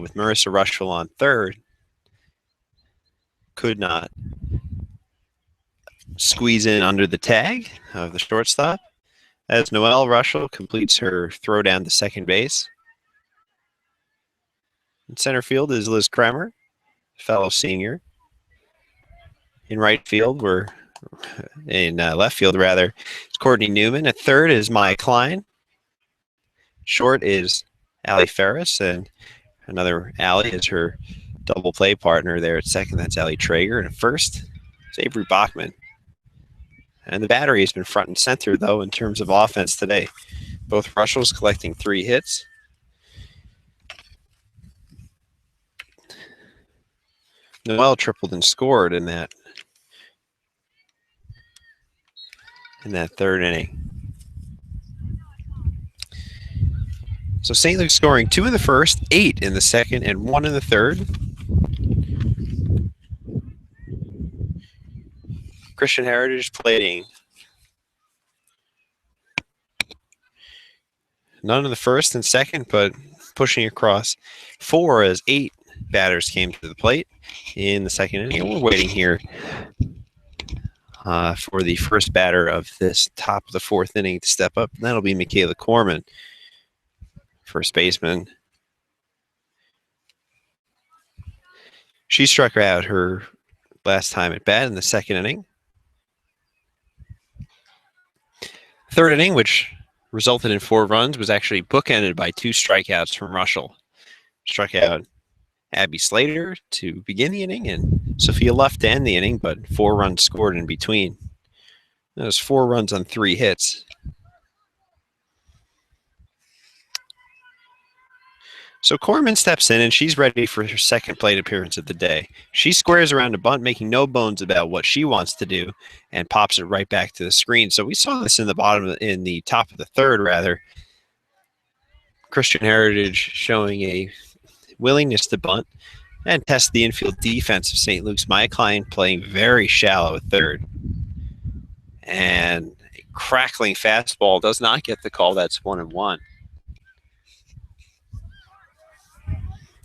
with Marissa Russell on third. Could not squeeze in under the tag of the shortstop as Noelle Russell completes her throw down to second base. In center field is Liz Kremer, fellow senior. In right field, in left field rather, it's Courtney Newman. At third is Maya Klein. Short is Allie Ferris, and another Allie is her double play partner there at second. That's Allie Traeger. And at first, it's Avery Bachman. And the battery has been front and center, though, in terms of offense today. Both Russells collecting 3 hits. Noelle tripled and scored in that third inning. So St. Luke's scoring 2 in the first, 8 in the second, and 1 in the third. Christian Heritage plating none in the first and second, but pushing across 4 as 8 batters came to the plate in the second inning. And we're waiting here for the first batter of this top of the fourth inning to step up. And that'll be Michaela Corman, first baseman. She struck out her last time at bat in the second inning. Third inning, which resulted in 4 runs, was actually bookended by 2 strikeouts from Russell. Struck out Abby Slater to begin the inning and Sophia Luff to end the inning, but 4 runs scored in between. That was 4 runs on 3 hits. So Corman steps in, and she's ready for her second plate appearance of the day. She squares around a bunt, making no bones about what she wants to do, and pops it right back to the screen. So we saw this in the top of the third, rather. Christian Heritage showing a willingness to bunt and test the infield defense of St. Luke's. Maya Klein playing very shallow at third. And a crackling fastball does not get the call. That's 1-1.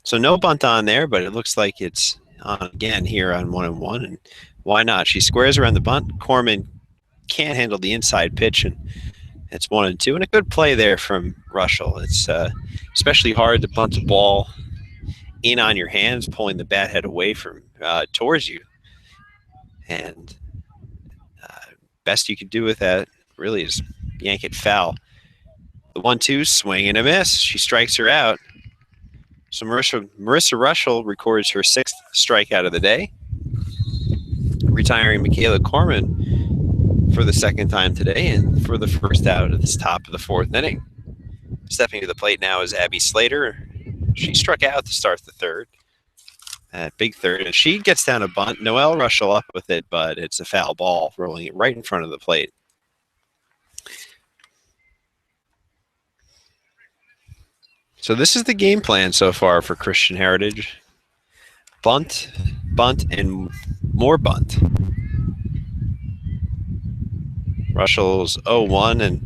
So no bunt on there, but it looks like it's on again here on 1-1. And why not? She squares around the bunt. Corman can't handle the inside pitch, and it's 1-2. And a good play there from Russell. It's especially hard to bunt a ball in on your hands, pulling the bat head away from towards you. And best you could do with that really is yank it foul. The 1-2, swing and a miss. She strikes her out. So Marissa Russell records her 6th strikeout of the day, retiring Michaela Corman for the second time today and for the first out of this top of the fourth inning. Stepping to the plate now is Abby Slater. She struck out to start the third, that big third, and she gets down a bunt. Noelle Russell up with it, but it's a foul ball, rolling it right in front of the plate. So this is the game plan so far for Christian Heritage. Bunt, and more bunt. Russell's 0-1 and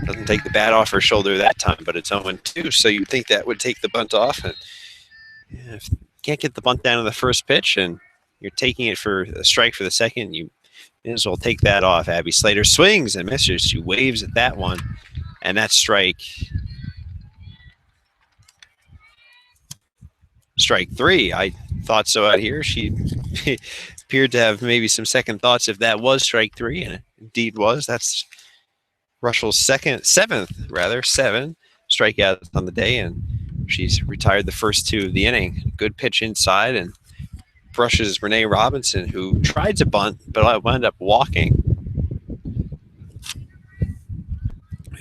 doesn't take the bat off her shoulder that time, but it's 0-2, so you'd think that would take the bunt off. And if you can't get the bunt down in the first pitch and you're taking it for a strike for the second, you may as well take that off. Abby Slater swings and misses. She waves at that one, and that's strike 3. I thought so out here. She appeared to have maybe some second thoughts if that was strike 3, and it indeed was. That's Russell's seventh strikeouts on the day, and she's retired the first 2 of the inning. Good pitch inside and brushes Renee Robinson, who tried to bunt but wound up walking.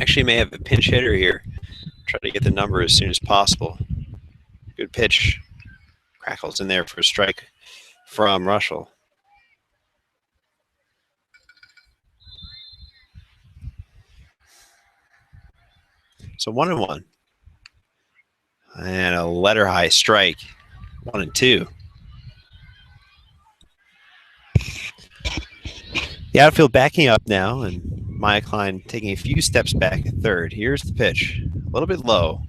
Actually may have a pinch hitter here. Try to get the number as soon as possible. Good pitch. Crackles in there for a strike from Russell. So 1-1. And a letter high strike. 1-2. The outfield backing up now, and Maya Klein taking a few steps back at third. Here's the pitch. A little bit low.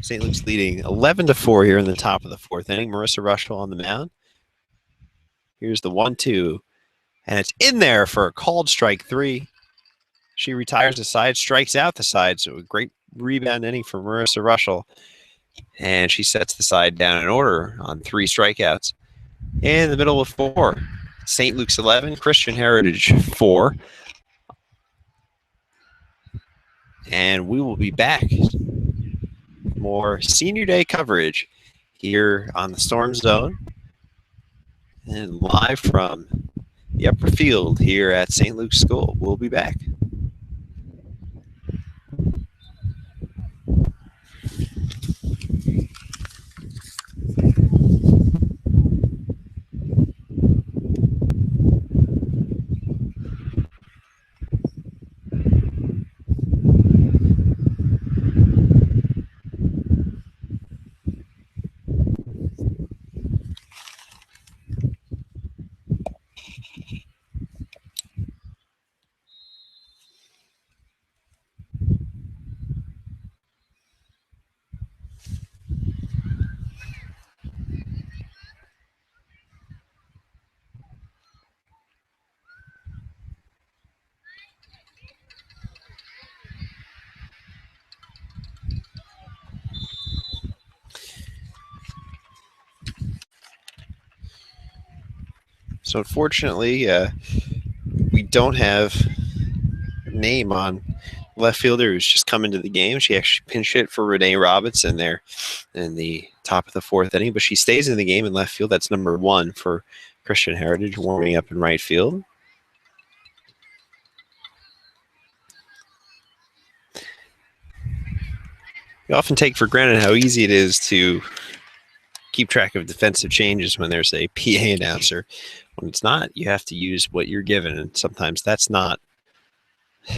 St. Luke's leading 11-4 here in the top of the fourth inning. Marissa Rushell on the mound. Here's the 1-2. And it's in there for a called strike 3. She retires the side, strikes out the side. So a great rebound inning for Marissa Rushell. And she sets the side down in order on 3 strikeouts. In the middle of 4, St. Luke's 11, Christian Heritage 4. And we will be back. More Senior Day coverage here on the Storm Zone. And live from the upper field here at St. Luke's School. We'll be back. So unfortunately, we don't have a name on left fielder who's just come into the game. She actually pinch hit for Renee Robinson there in the top of the fourth inning, but she stays in the game in left field. That's number 1 for Christian Heritage, warming up in right field. We often take for granted how easy it is to keep track of defensive changes when there's a PA announcer. When it's not, you have to use what you're given, and sometimes that's not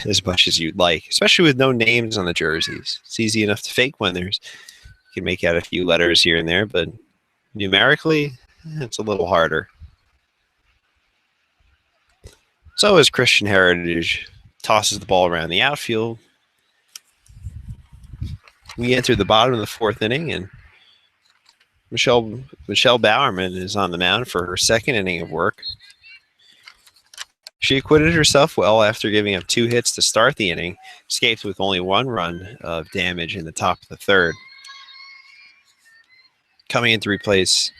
as much as you'd like, especially with no names on the jerseys. It's easy enough to fake when there's, you can make out a few letters here and there, but numerically, it's a little harder. So as Christian Heritage tosses the ball around the outfield, we enter the bottom of the fourth inning, and Michelle Bowerman is on the mound for her second inning of work. She acquitted herself well after giving up 2 hits to start the inning, escaped with only 1 run of damage in the top of the third. Coming in to replace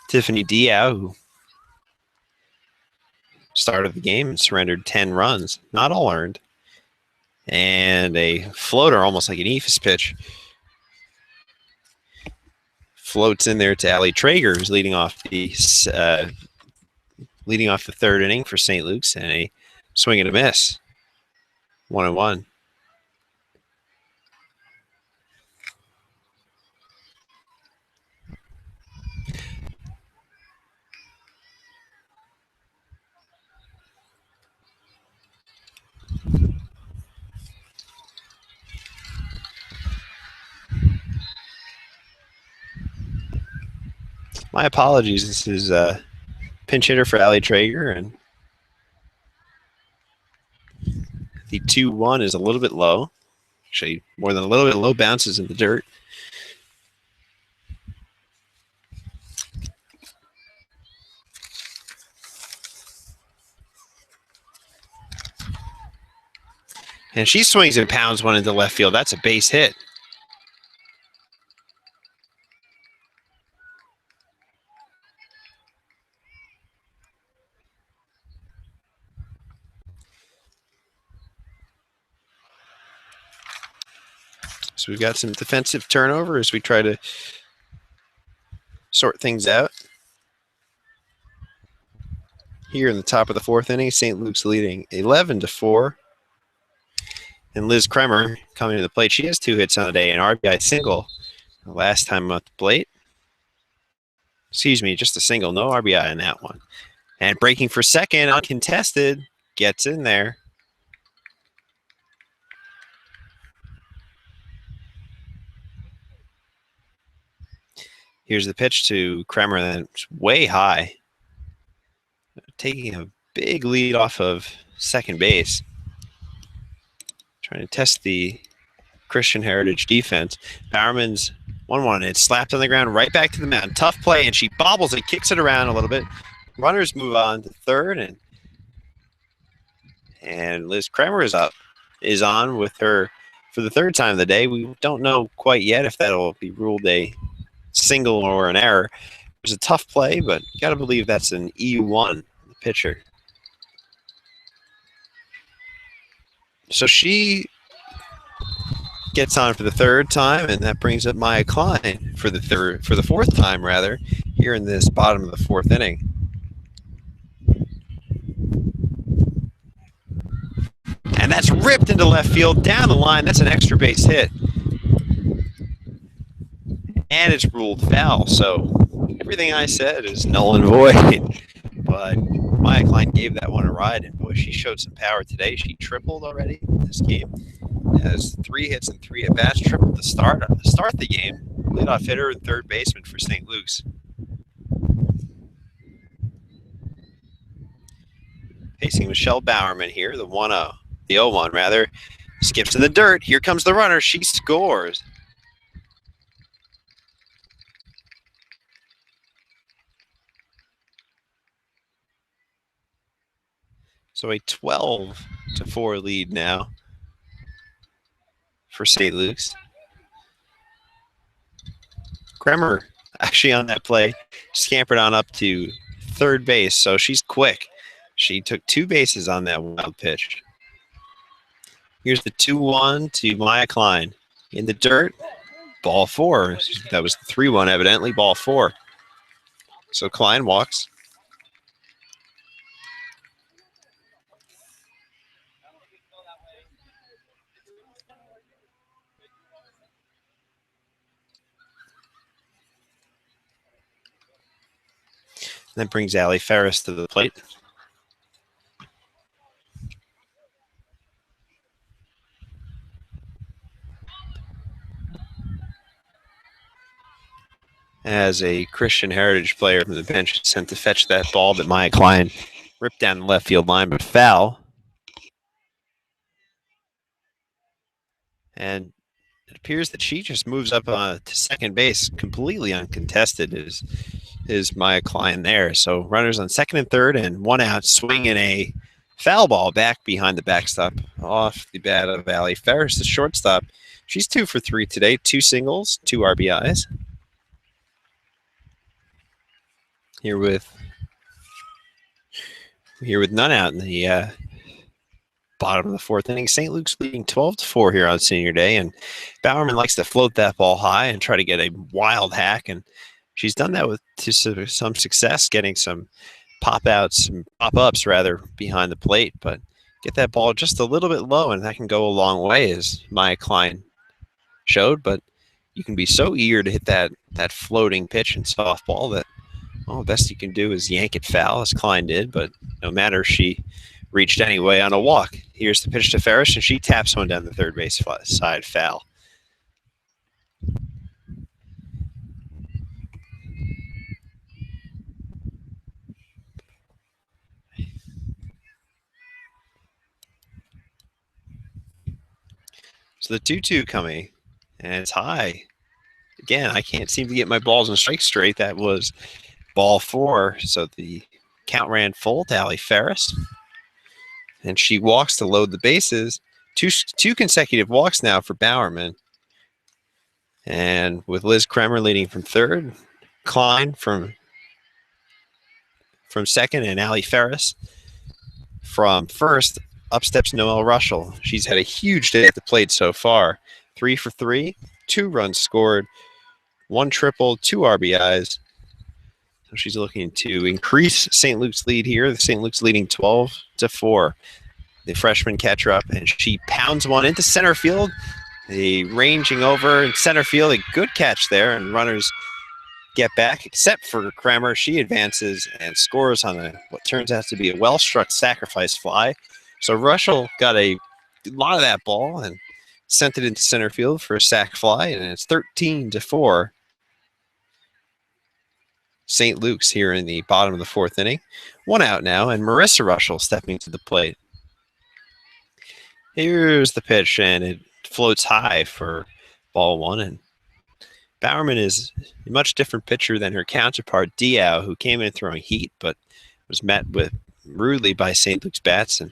Tiffany Diao, who started the game and surrendered 10 runs, not all earned. And a floater, almost like an Ephus pitch, floats in there to Allie Traeger, who's leading off the third inning for St. Luke's, and a swing and a miss. 1-1. My apologies. This is pinch hitter for Allie Traeger, and the 2-1 is a little bit low. Actually, more than a little bit low, bounces in the dirt. And she swings and pounds one into left field. That's a base hit. So we've got some defensive turnover as we try to sort things out. Here in the top of the fourth inning, St. Luke's leading 11-4. And Liz Kremer coming to the plate. She has 2 hits on the day, an RBI single the last time at the plate. Excuse me, just a single, no RBI in that one. And breaking for second, uncontested, gets in there. Here's the pitch to Kremer, that's way high, taking a big lead off of second base. Trying to test the Christian Heritage defense. Bowerman's 1-1. It's slapped on the ground right back to the mound. Tough play, and she bobbles it, kicks it around a little bit. Runners move on to third, and Liz Kremer is on with her for the third time of the day. We don't know quite yet if that'll be ruled a single or an error. It was a tough play, but you got to believe that's an E1, the pitcher. So she gets on for the third time, and that brings up Maya Klein for the fourth time rather, here in this bottom of the fourth inning. And that's ripped into left field down the line. That's an extra base hit. And it's ruled foul. So everything I said is null and void. But Maya Klein gave that one a ride, and boy, she showed some power today. She tripled already this game. Has 3 hits and 3 at-bats, tripled to start the game. Leadoff hitter and third baseman for St. Luke's. Facing Michelle Bowerman here, the 1-0. The 0-1 rather. Skips in the dirt. Here comes the runner. She scores. So a 12-4 lead now for St. Luke's. Kremer actually on that play scampered on up to third base, so she's quick. She took 2 bases on that wild pitch. Here's the 2-1 to Maya Klein. In the dirt, ball 4. That was the 3-1 evidently, ball 4. So Klein walks. That brings Allie Ferris to the plate. As a Christian Heritage player from the bench sent to fetch that ball that Maya Klein ripped down the left field line, but foul. And it appears that she just moves up to second base completely uncontested is Maya Klein there. So runners on second and third and 1 out, swinging a foul ball back behind the backstop off the bat of Allie Ferris, the shortstop. She's 2 for 3 today, 2 singles, 2 RBIs. Here with none out in the bottom of the fourth inning. St. Luke's leading 12-4 here on Senior Day, and Bowerman likes to float that ball high and try to get a wild hack, and she's done that to some success, getting some pop-ups rather behind the plate, but get that ball just a little bit low, and that can go a long way, as Maya Klein showed. But you can be so eager to hit that floating pitch in softball that the best you can do is yank it foul, as Klein did, but no matter, she reached anyway on a walk. Here's the pitch to Ferris, and she taps one down the third base side, foul. So the 2-2 coming, and it's high. Again, I can't seem to get my balls and strikes straight. That was ball 4, so the count ran full to Allie Ferris, and she walks to load the bases. Two consecutive walks now for Bowerman, and with Liz Kremer leading from third, Klein from second, and Allie Ferris from first. Up steps Noelle Russell. She's had a huge day at the plate so far. 3 for 3, 2 runs scored, 1 triple, 2 RBIs. So she's looking to increase St. Luke's lead here. The St. Luke's leading 12-4. The freshman catcher up, and she pounds one into center field. The ranging over in center field, a good catch there, and runners get back, except for Kramer. She advances and scores on what turns out to be a well-struck sacrifice fly. So Russell got a lot of that ball and sent it into center field for a sac fly, and it's 13-4. St. Luke's here in the bottom of the fourth inning. One out now, and Marissa Russell stepping to the plate. Here's the pitch, and it floats high for ball one. And Bowerman is a much different pitcher than her counterpart, Diao, who came in throwing heat, but was met with rudely by St. Luke's bats. And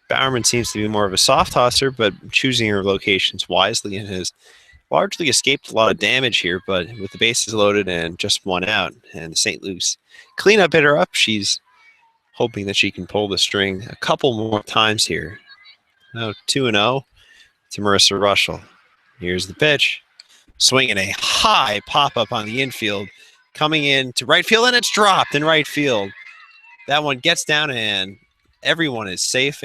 Bowerman seems to be more of a soft tosser, but choosing her locations wisely, and has largely escaped a lot of damage here, but with the bases loaded and just one out, and St. Luke's cleanup hitter up, she's hoping that she can pull the string a couple more times here. Now 2-0 to Marissa Russell. Here's the pitch. Swinging a high pop-up on the infield, coming in to right field, and it's dropped in right field. That one gets down, and everyone is safe.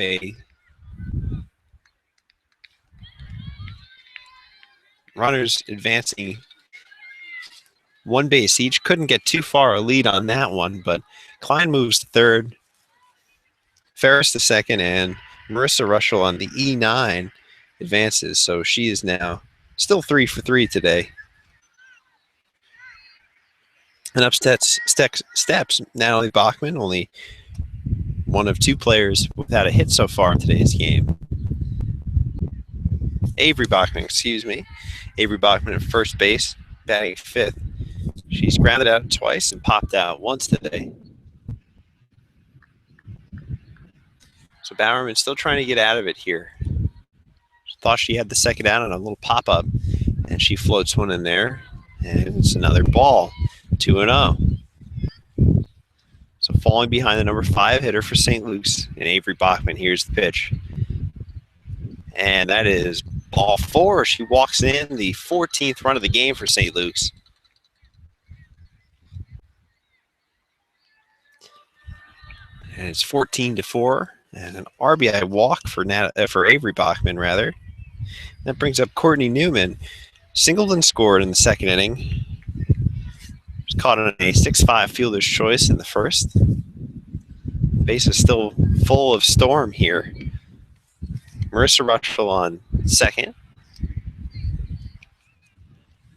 Runners advancing one base each. Couldn't get too far a lead on that one, but Klein moves to third, Ferris to second, and Marissa Russell on the E9 advances. So she is now still 3 for 3 today. And up steps Natalie Bachman, only one of two players without a hit so far in today's game. Avery Bachman at first base, batting fifth. She's grounded out twice and popped out once today. So Bowerman's still trying to get out of it here. She thought she had the second out on a little pop-up, and she floats one in there, and it's another ball, 2-0. So falling behind the number 5 hitter for St. Luke's, and Avery Bachman. Here's the pitch. And that is ball 4. She walks in, the 14th run of the game for St. Luke's. And it's 14-4, and an RBI walk for Avery Bachman, rather. That brings up Courtney Newman. Singled and scored in the second inning. Was caught on a 6-5 fielder's choice in the first. Base is still full of storm here. Marissa Russell on second.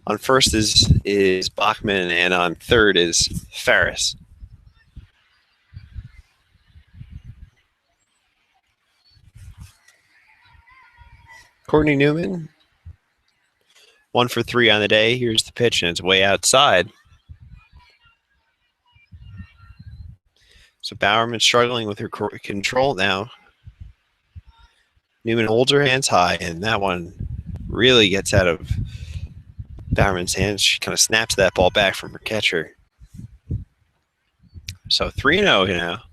On first is Bachman, and on third is Ferris. Courtney Newman, 1 for 3 on the day. Here's the pitch, and it's way outside. So Bowerman struggling with her control now. Newman holds her hands high, and that one really gets out of Bowerman's hands. She kind of snaps that ball back from her catcher. So 3-0 now.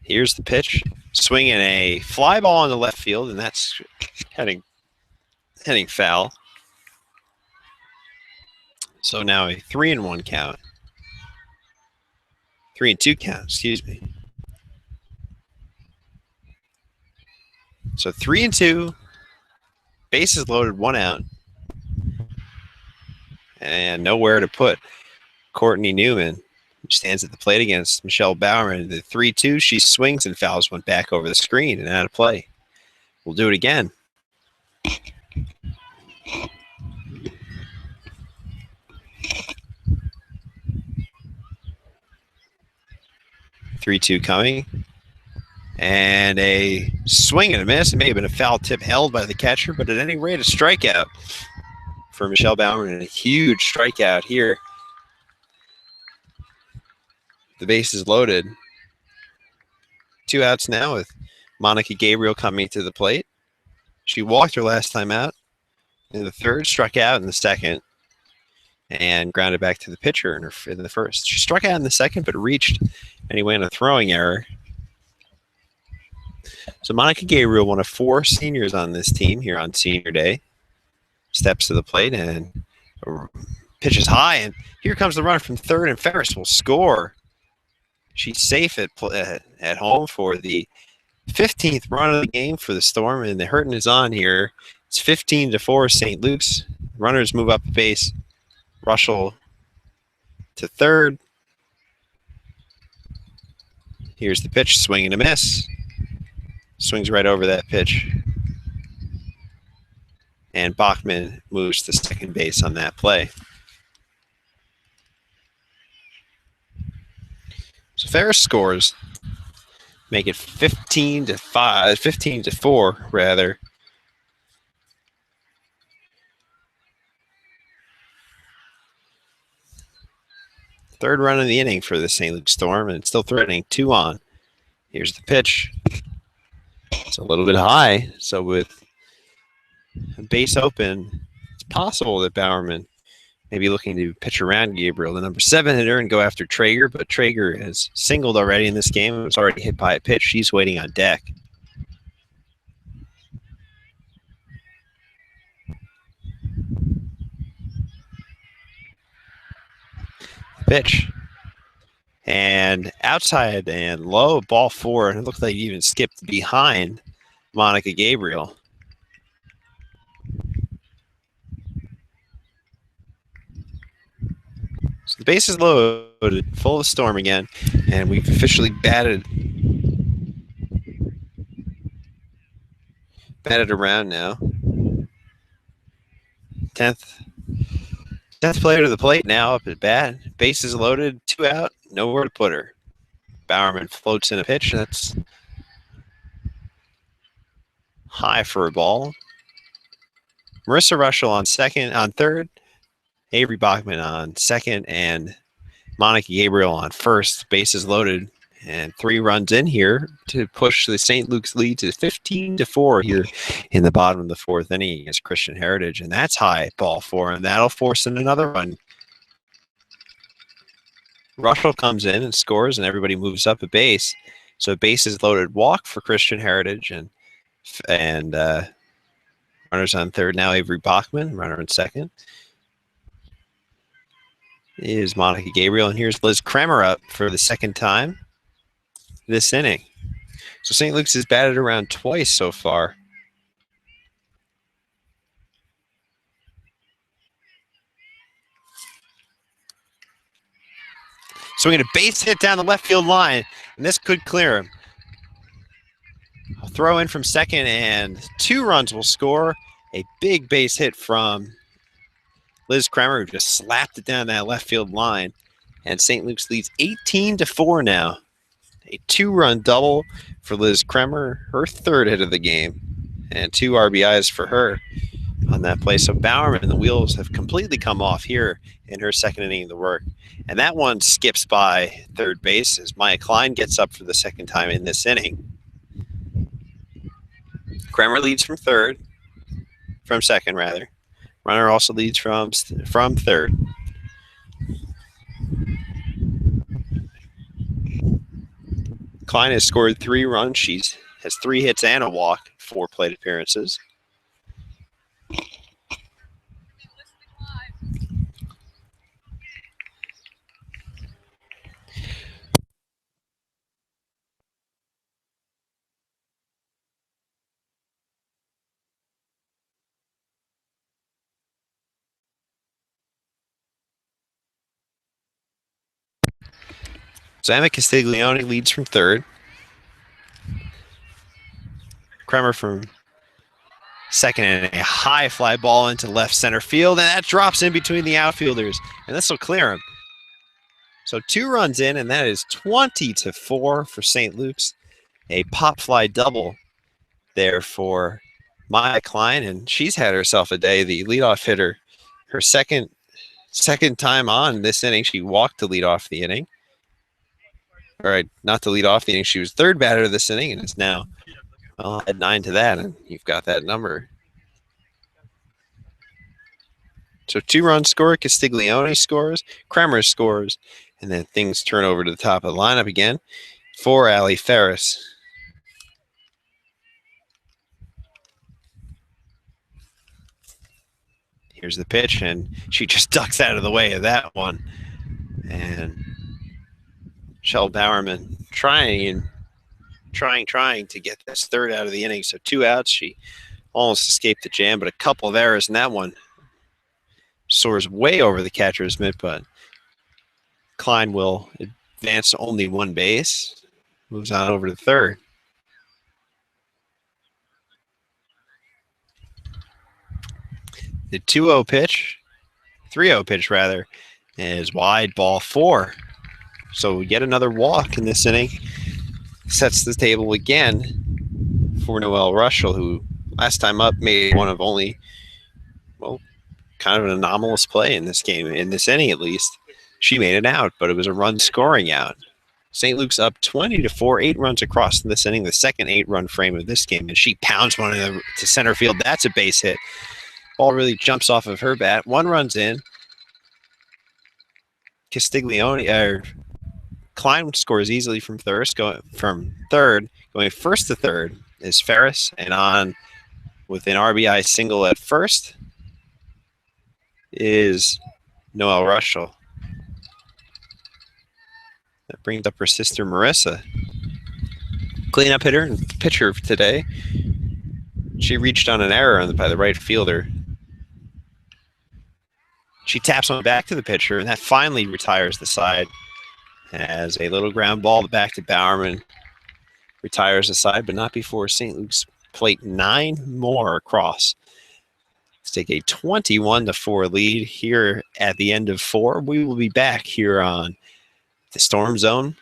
Here's the pitch. Swinging a fly ball in the left field, and that's heading foul. So now a 3-1 count. 3-2 count, excuse me. So 3-2, bases loaded, 1 out, and nowhere to put Courtney Newman, who stands at the plate against Michelle Bowerman. The 3-2, she swings and fouls one back over the screen and out of play. We'll do it again. Three-two coming. And a swing and a miss. It may have been a foul tip held by the catcher, but at any rate, a strikeout for Michelle Bowerman, and a huge strikeout here. The base is loaded. 2 outs now with Monica Gabriel coming to the plate. She walked her last time out in the third, struck out in the second, and grounded back to the pitcher in the first. She struck out in the second, but reached anyway in a throwing error. So Monica Gabriel, one of 4 seniors on this team here on senior day, steps to the plate and pitches high, and here comes the runner from third, and Ferris will score. She's safe at home for the 15th run of the game for the Storm, and the hurting is on here. It's 15-4 St. Luke's. Runners move up the base. Russell to third. Here's the pitch, swing and a miss. Swings right over that pitch. And Bachman moves to second base on that play. So Ferris scores, make it 15-5, 15-4 rather. Third run of the inning for the St. Luke Storm, and it's still threatening 2 on. Here's the pitch. It's a little bit high, so with a base open, it's possible that Bowerman may be looking to pitch around Gabriel, the number 7 hitter, and go after Traeger, but Traeger has singled already in this game and was already hit by a pitch. She's waiting on deck. Pitch. And outside and low, ball 4, and it looks like he even skipped behind Monica Gabriel. So the base is loaded, full of Storm again, and we've officially batted around now. 10th player to the plate now up at bat. Base is loaded, 2 out, nowhere to put her. Bowerman floats in a pitch. That's high for a ball. Marissa Russell on third. Avery Bachman on second, and Monica Gabriel on first. Bases loaded, and 3 runs in here to push the St. Luke's lead to 15-4 here in the bottom of the 4th inning against Christian Heritage, and that's high, ball 4, and that'll force in another run. Russell comes in and scores, and everybody moves up a base. So bases loaded, walk for Christian Heritage, and runners on third now. Avery Bachman, runner in second, is Monica Gabriel, and here's Liz Kremer up for the second time this inning. So St. Luke's has batted around twice so far. Swinging a base hit down the left field line, and this could clear him. A throw in from second, and 2 runs will score. A big base hit from Liz Kremer, who just slapped it down that left field line. And St. Luke's leads 18-4 now. A 2-run double for Liz Kremer, her 3rd hit of the game, and 2 RBIs for her on that play. So Bowerman, the wheels have completely come off here in her second inning of the work. And that one skips by third base as Maya Klein gets up for the second time in this inning. Kremer leads from second rather. Runner also leads from third. Klein has scored 3 runs. She has 3 hits and a walk, 4 plate appearances. So Emma Castiglione leads from third. Kremer from second, and a high fly ball into left center field, and that drops in between the outfielders, and this will clear him. So 2 runs in, and that is 20-4 for St. Luke's. A pop fly double there for Maya Klein, and she's had herself a day. The leadoff hitter, her second time on this inning. She walked to lead off the inning. All right, not to lead off the inning. She was 3rd batter this inning, and it's now add 9 to that, and you've got that number. So 2-run score. Castiglione scores. Kremer scores, and then things turn over to the top of the lineup again for Allie Ferris. Here's the pitch, and she just ducks out of the way of that one. And Shell Bowerman trying to get this 3rd out of the inning. So 2 outs. She almost escaped the jam, but a couple of errors in that one. Soars way over the catcher's mitt, but Klein will advance only one base. Moves on over to third. The 2-0 pitch, 3-0 pitch rather, is wide, ball 4. So yet another walk in this inning sets the table again for Noelle Russell, who last time up made one of only, well, kind of an anomalous play in this game, in this inning at least. She made it out, but it was a run scoring out. St. Luke's up 20-4, 8 runs across in this inning, the second 8-run frame of this game, and she pounds one to center field. That's a base hit. Ball really jumps off of her bat. 1 run's in. Klein scores easily from third, going first to third is Ferris, and on with an RBI single at first is Noelle Russell. That brings up her sister Marissa. Cleanup hitter and pitcher today. She reached on an error by the right fielder. She taps one back to the pitcher, and that finally retires the side. As a little ground ball back to Bowerman retires the side, but not before St. Luke's plate 9 more across. Let's take a 21-4 lead here at the end of 4. We will be back here on the Storm Zone.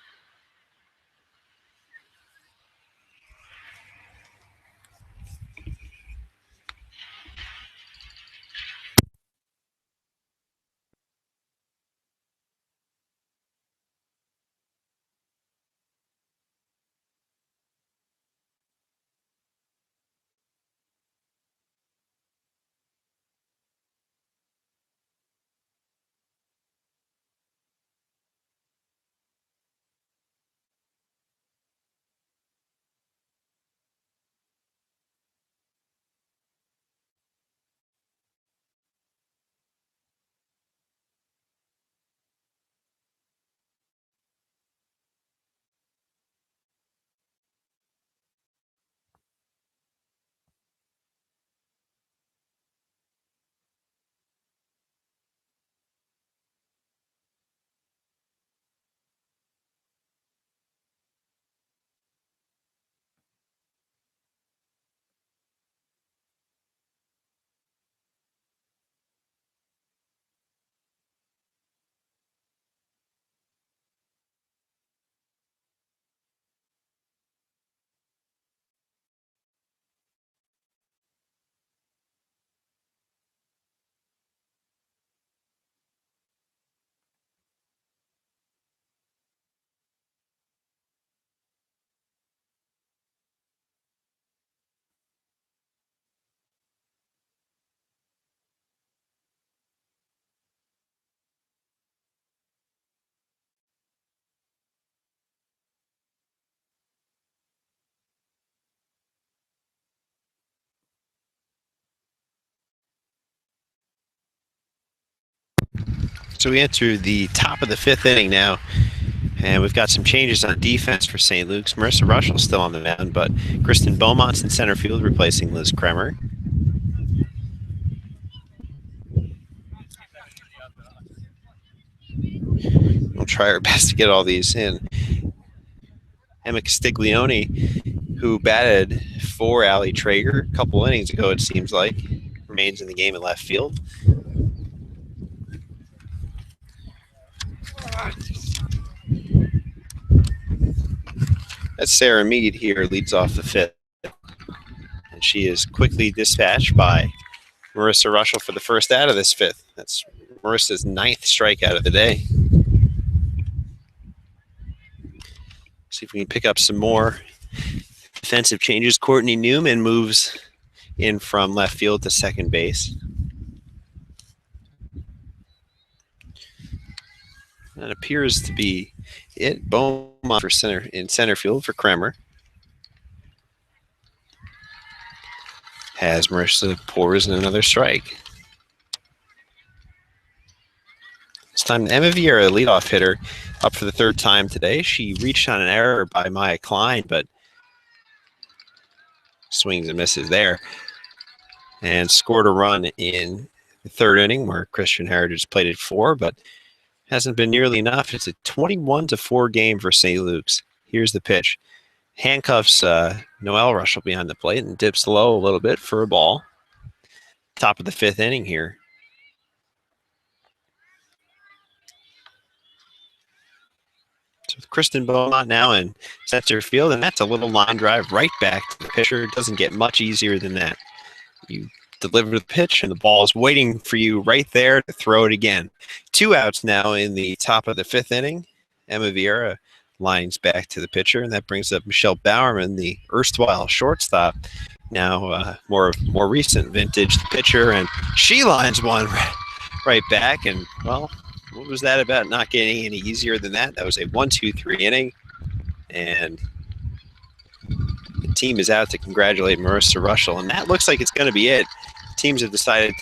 So we enter the top of the 5th inning now, and we've got some changes on defense for St. Luke's. Marissa Russell still on the mound, but Kristen Beaumont's in center field replacing Liz Kremer. We'll try our best to get all these in. Emma Castiglione, who batted for Allie Traeger a couple innings ago, it seems like, remains in the game in left field. That's Sarah Mead here, leads off the 5th. And she is quickly dispatched by Marissa Russell for the first out of this 5th. That's Marissa's 9th strikeout of the day. See if we can pick up some more defensive changes. Courtney Newman moves in from left field to second base. That appears to be it. Beaumont for center field for Kremer. As Marissa pours in another strike. This time Emma Vieira, leadoff hitter, up for the 3rd time today. She reached on an error by Maya Klein, but swings and misses there. And scored a run in the 3rd inning where Christian Heritage played it 4, but Hasn't been nearly enough. It's a 21-4 game for St. Luke's. Here's the pitch. Handcuffs Noel Russell behind the plate and dips low a little bit for a ball. Top of the 5th inning here. So with Kristen Beaumont now in center field, and that's a little line drive right back to the pitcher. It doesn't get much easier than that. You deliver the pitch, and the ball is waiting for you right there to throw it again. 2 outs now in the top of the 5th inning. Emma Vieira lines back to the pitcher, and that brings up Michelle Bowerman, the erstwhile shortstop, now more recent vintage pitcher, and she lines one right back. And, well, what was that about not getting any easier than that? That was a 1-2-3 inning, and the team is out to congratulate Marissa Russell, and that looks like it's going to be it. Teams have decided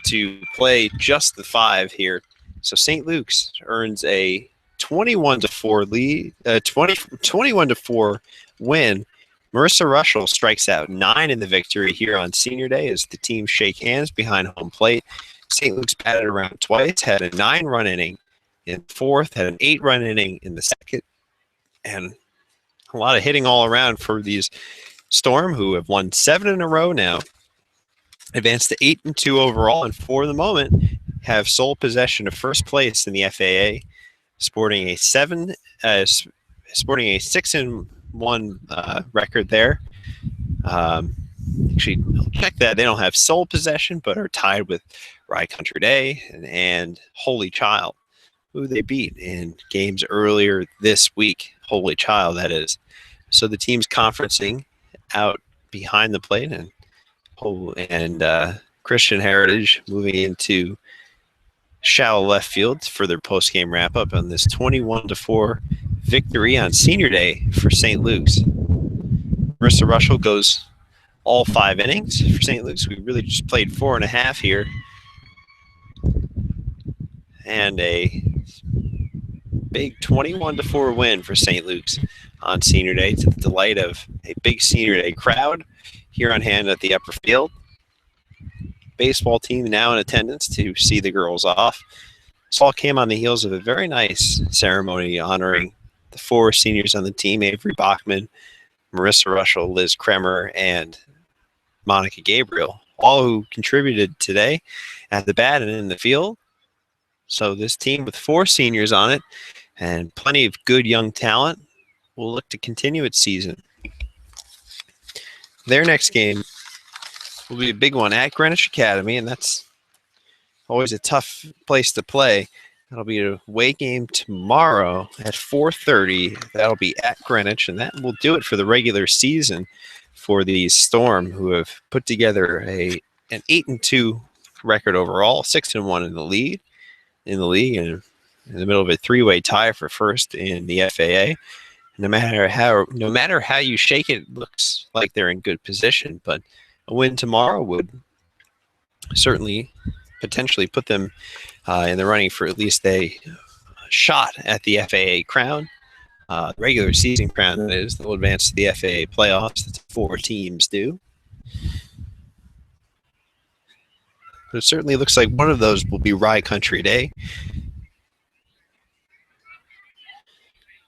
to play just the 5 here. So St. Luke's earns a 21-4 lead, 21-4 win. Marissa Russell strikes out 9 in the victory here on Senior Day as the teams shake hands behind home plate. St. Luke's batted around twice, had a 9-run inning in the 4th, had an 8-run inning in the 2nd, and a lot of hitting all around for these Storm, who have won 7 in a row now, advanced to 8-2 overall, and for the moment have sole possession of first place in the FAA, sporting a 6-1 record there. Actually, I'll check that. They don't have sole possession, but are tied with Rye Country Day and Holy Child, who they beat in games earlier this week. Holy Child, that is. So the team's conferencing out behind the plate, and Christian Heritage moving into shallow left field for their post-game wrap-up on this 21-4 victory on Senior Day for St. Luke's. Marissa Russell goes all 5 innings for St. Luke's. We really just played 4.5 here. And a big 21-4 win for St. Luke's on Senior Day, to the delight of a big Senior Day crowd here on hand at the upper field. Baseball team now in attendance to see the girls off. This all came on the heels of a very nice ceremony honoring the 4 seniors on the team: Avery Bachman, Marissa Russell, Liz Kremer, and Monica Gabriel, all who contributed today at the bat and in the field. So this team with 4 seniors on it and plenty of good young talent will look to continue its season. Their next game will be a big one at Greenwich Academy, and that's always a tough place to play. That'll be a away game tomorrow at 4:30. That'll be at Greenwich, and that will do it for the regular season for the Storm, who have put together an 8-2 record overall, 6-1 in the league, and in the middle of a 3-way tie for first in the FAA. No matter how you shake it, it looks like they're in good position, but a win tomorrow would certainly potentially put them in the running for at least a shot at the FAA crown, regular season crown, that is. They'll advance to the FAA playoffs. That's 4 teams do. But it certainly looks like one of those will be Rye Country Day.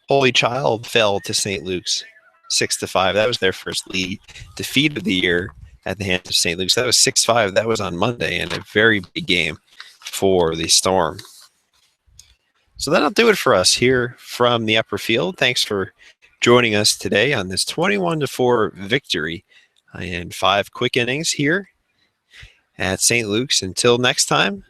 Holy Child fell to St. Luke's 6-5. That was their first league defeat of the year at the hands of St. Luke's. That was 6-5. That was on Monday, and a very big game for the Storm. So that'll do it for us here from the upper field. Thanks for joining us today on this 21-4 victory in 5 quick innings here at St. Luke's. Until next time,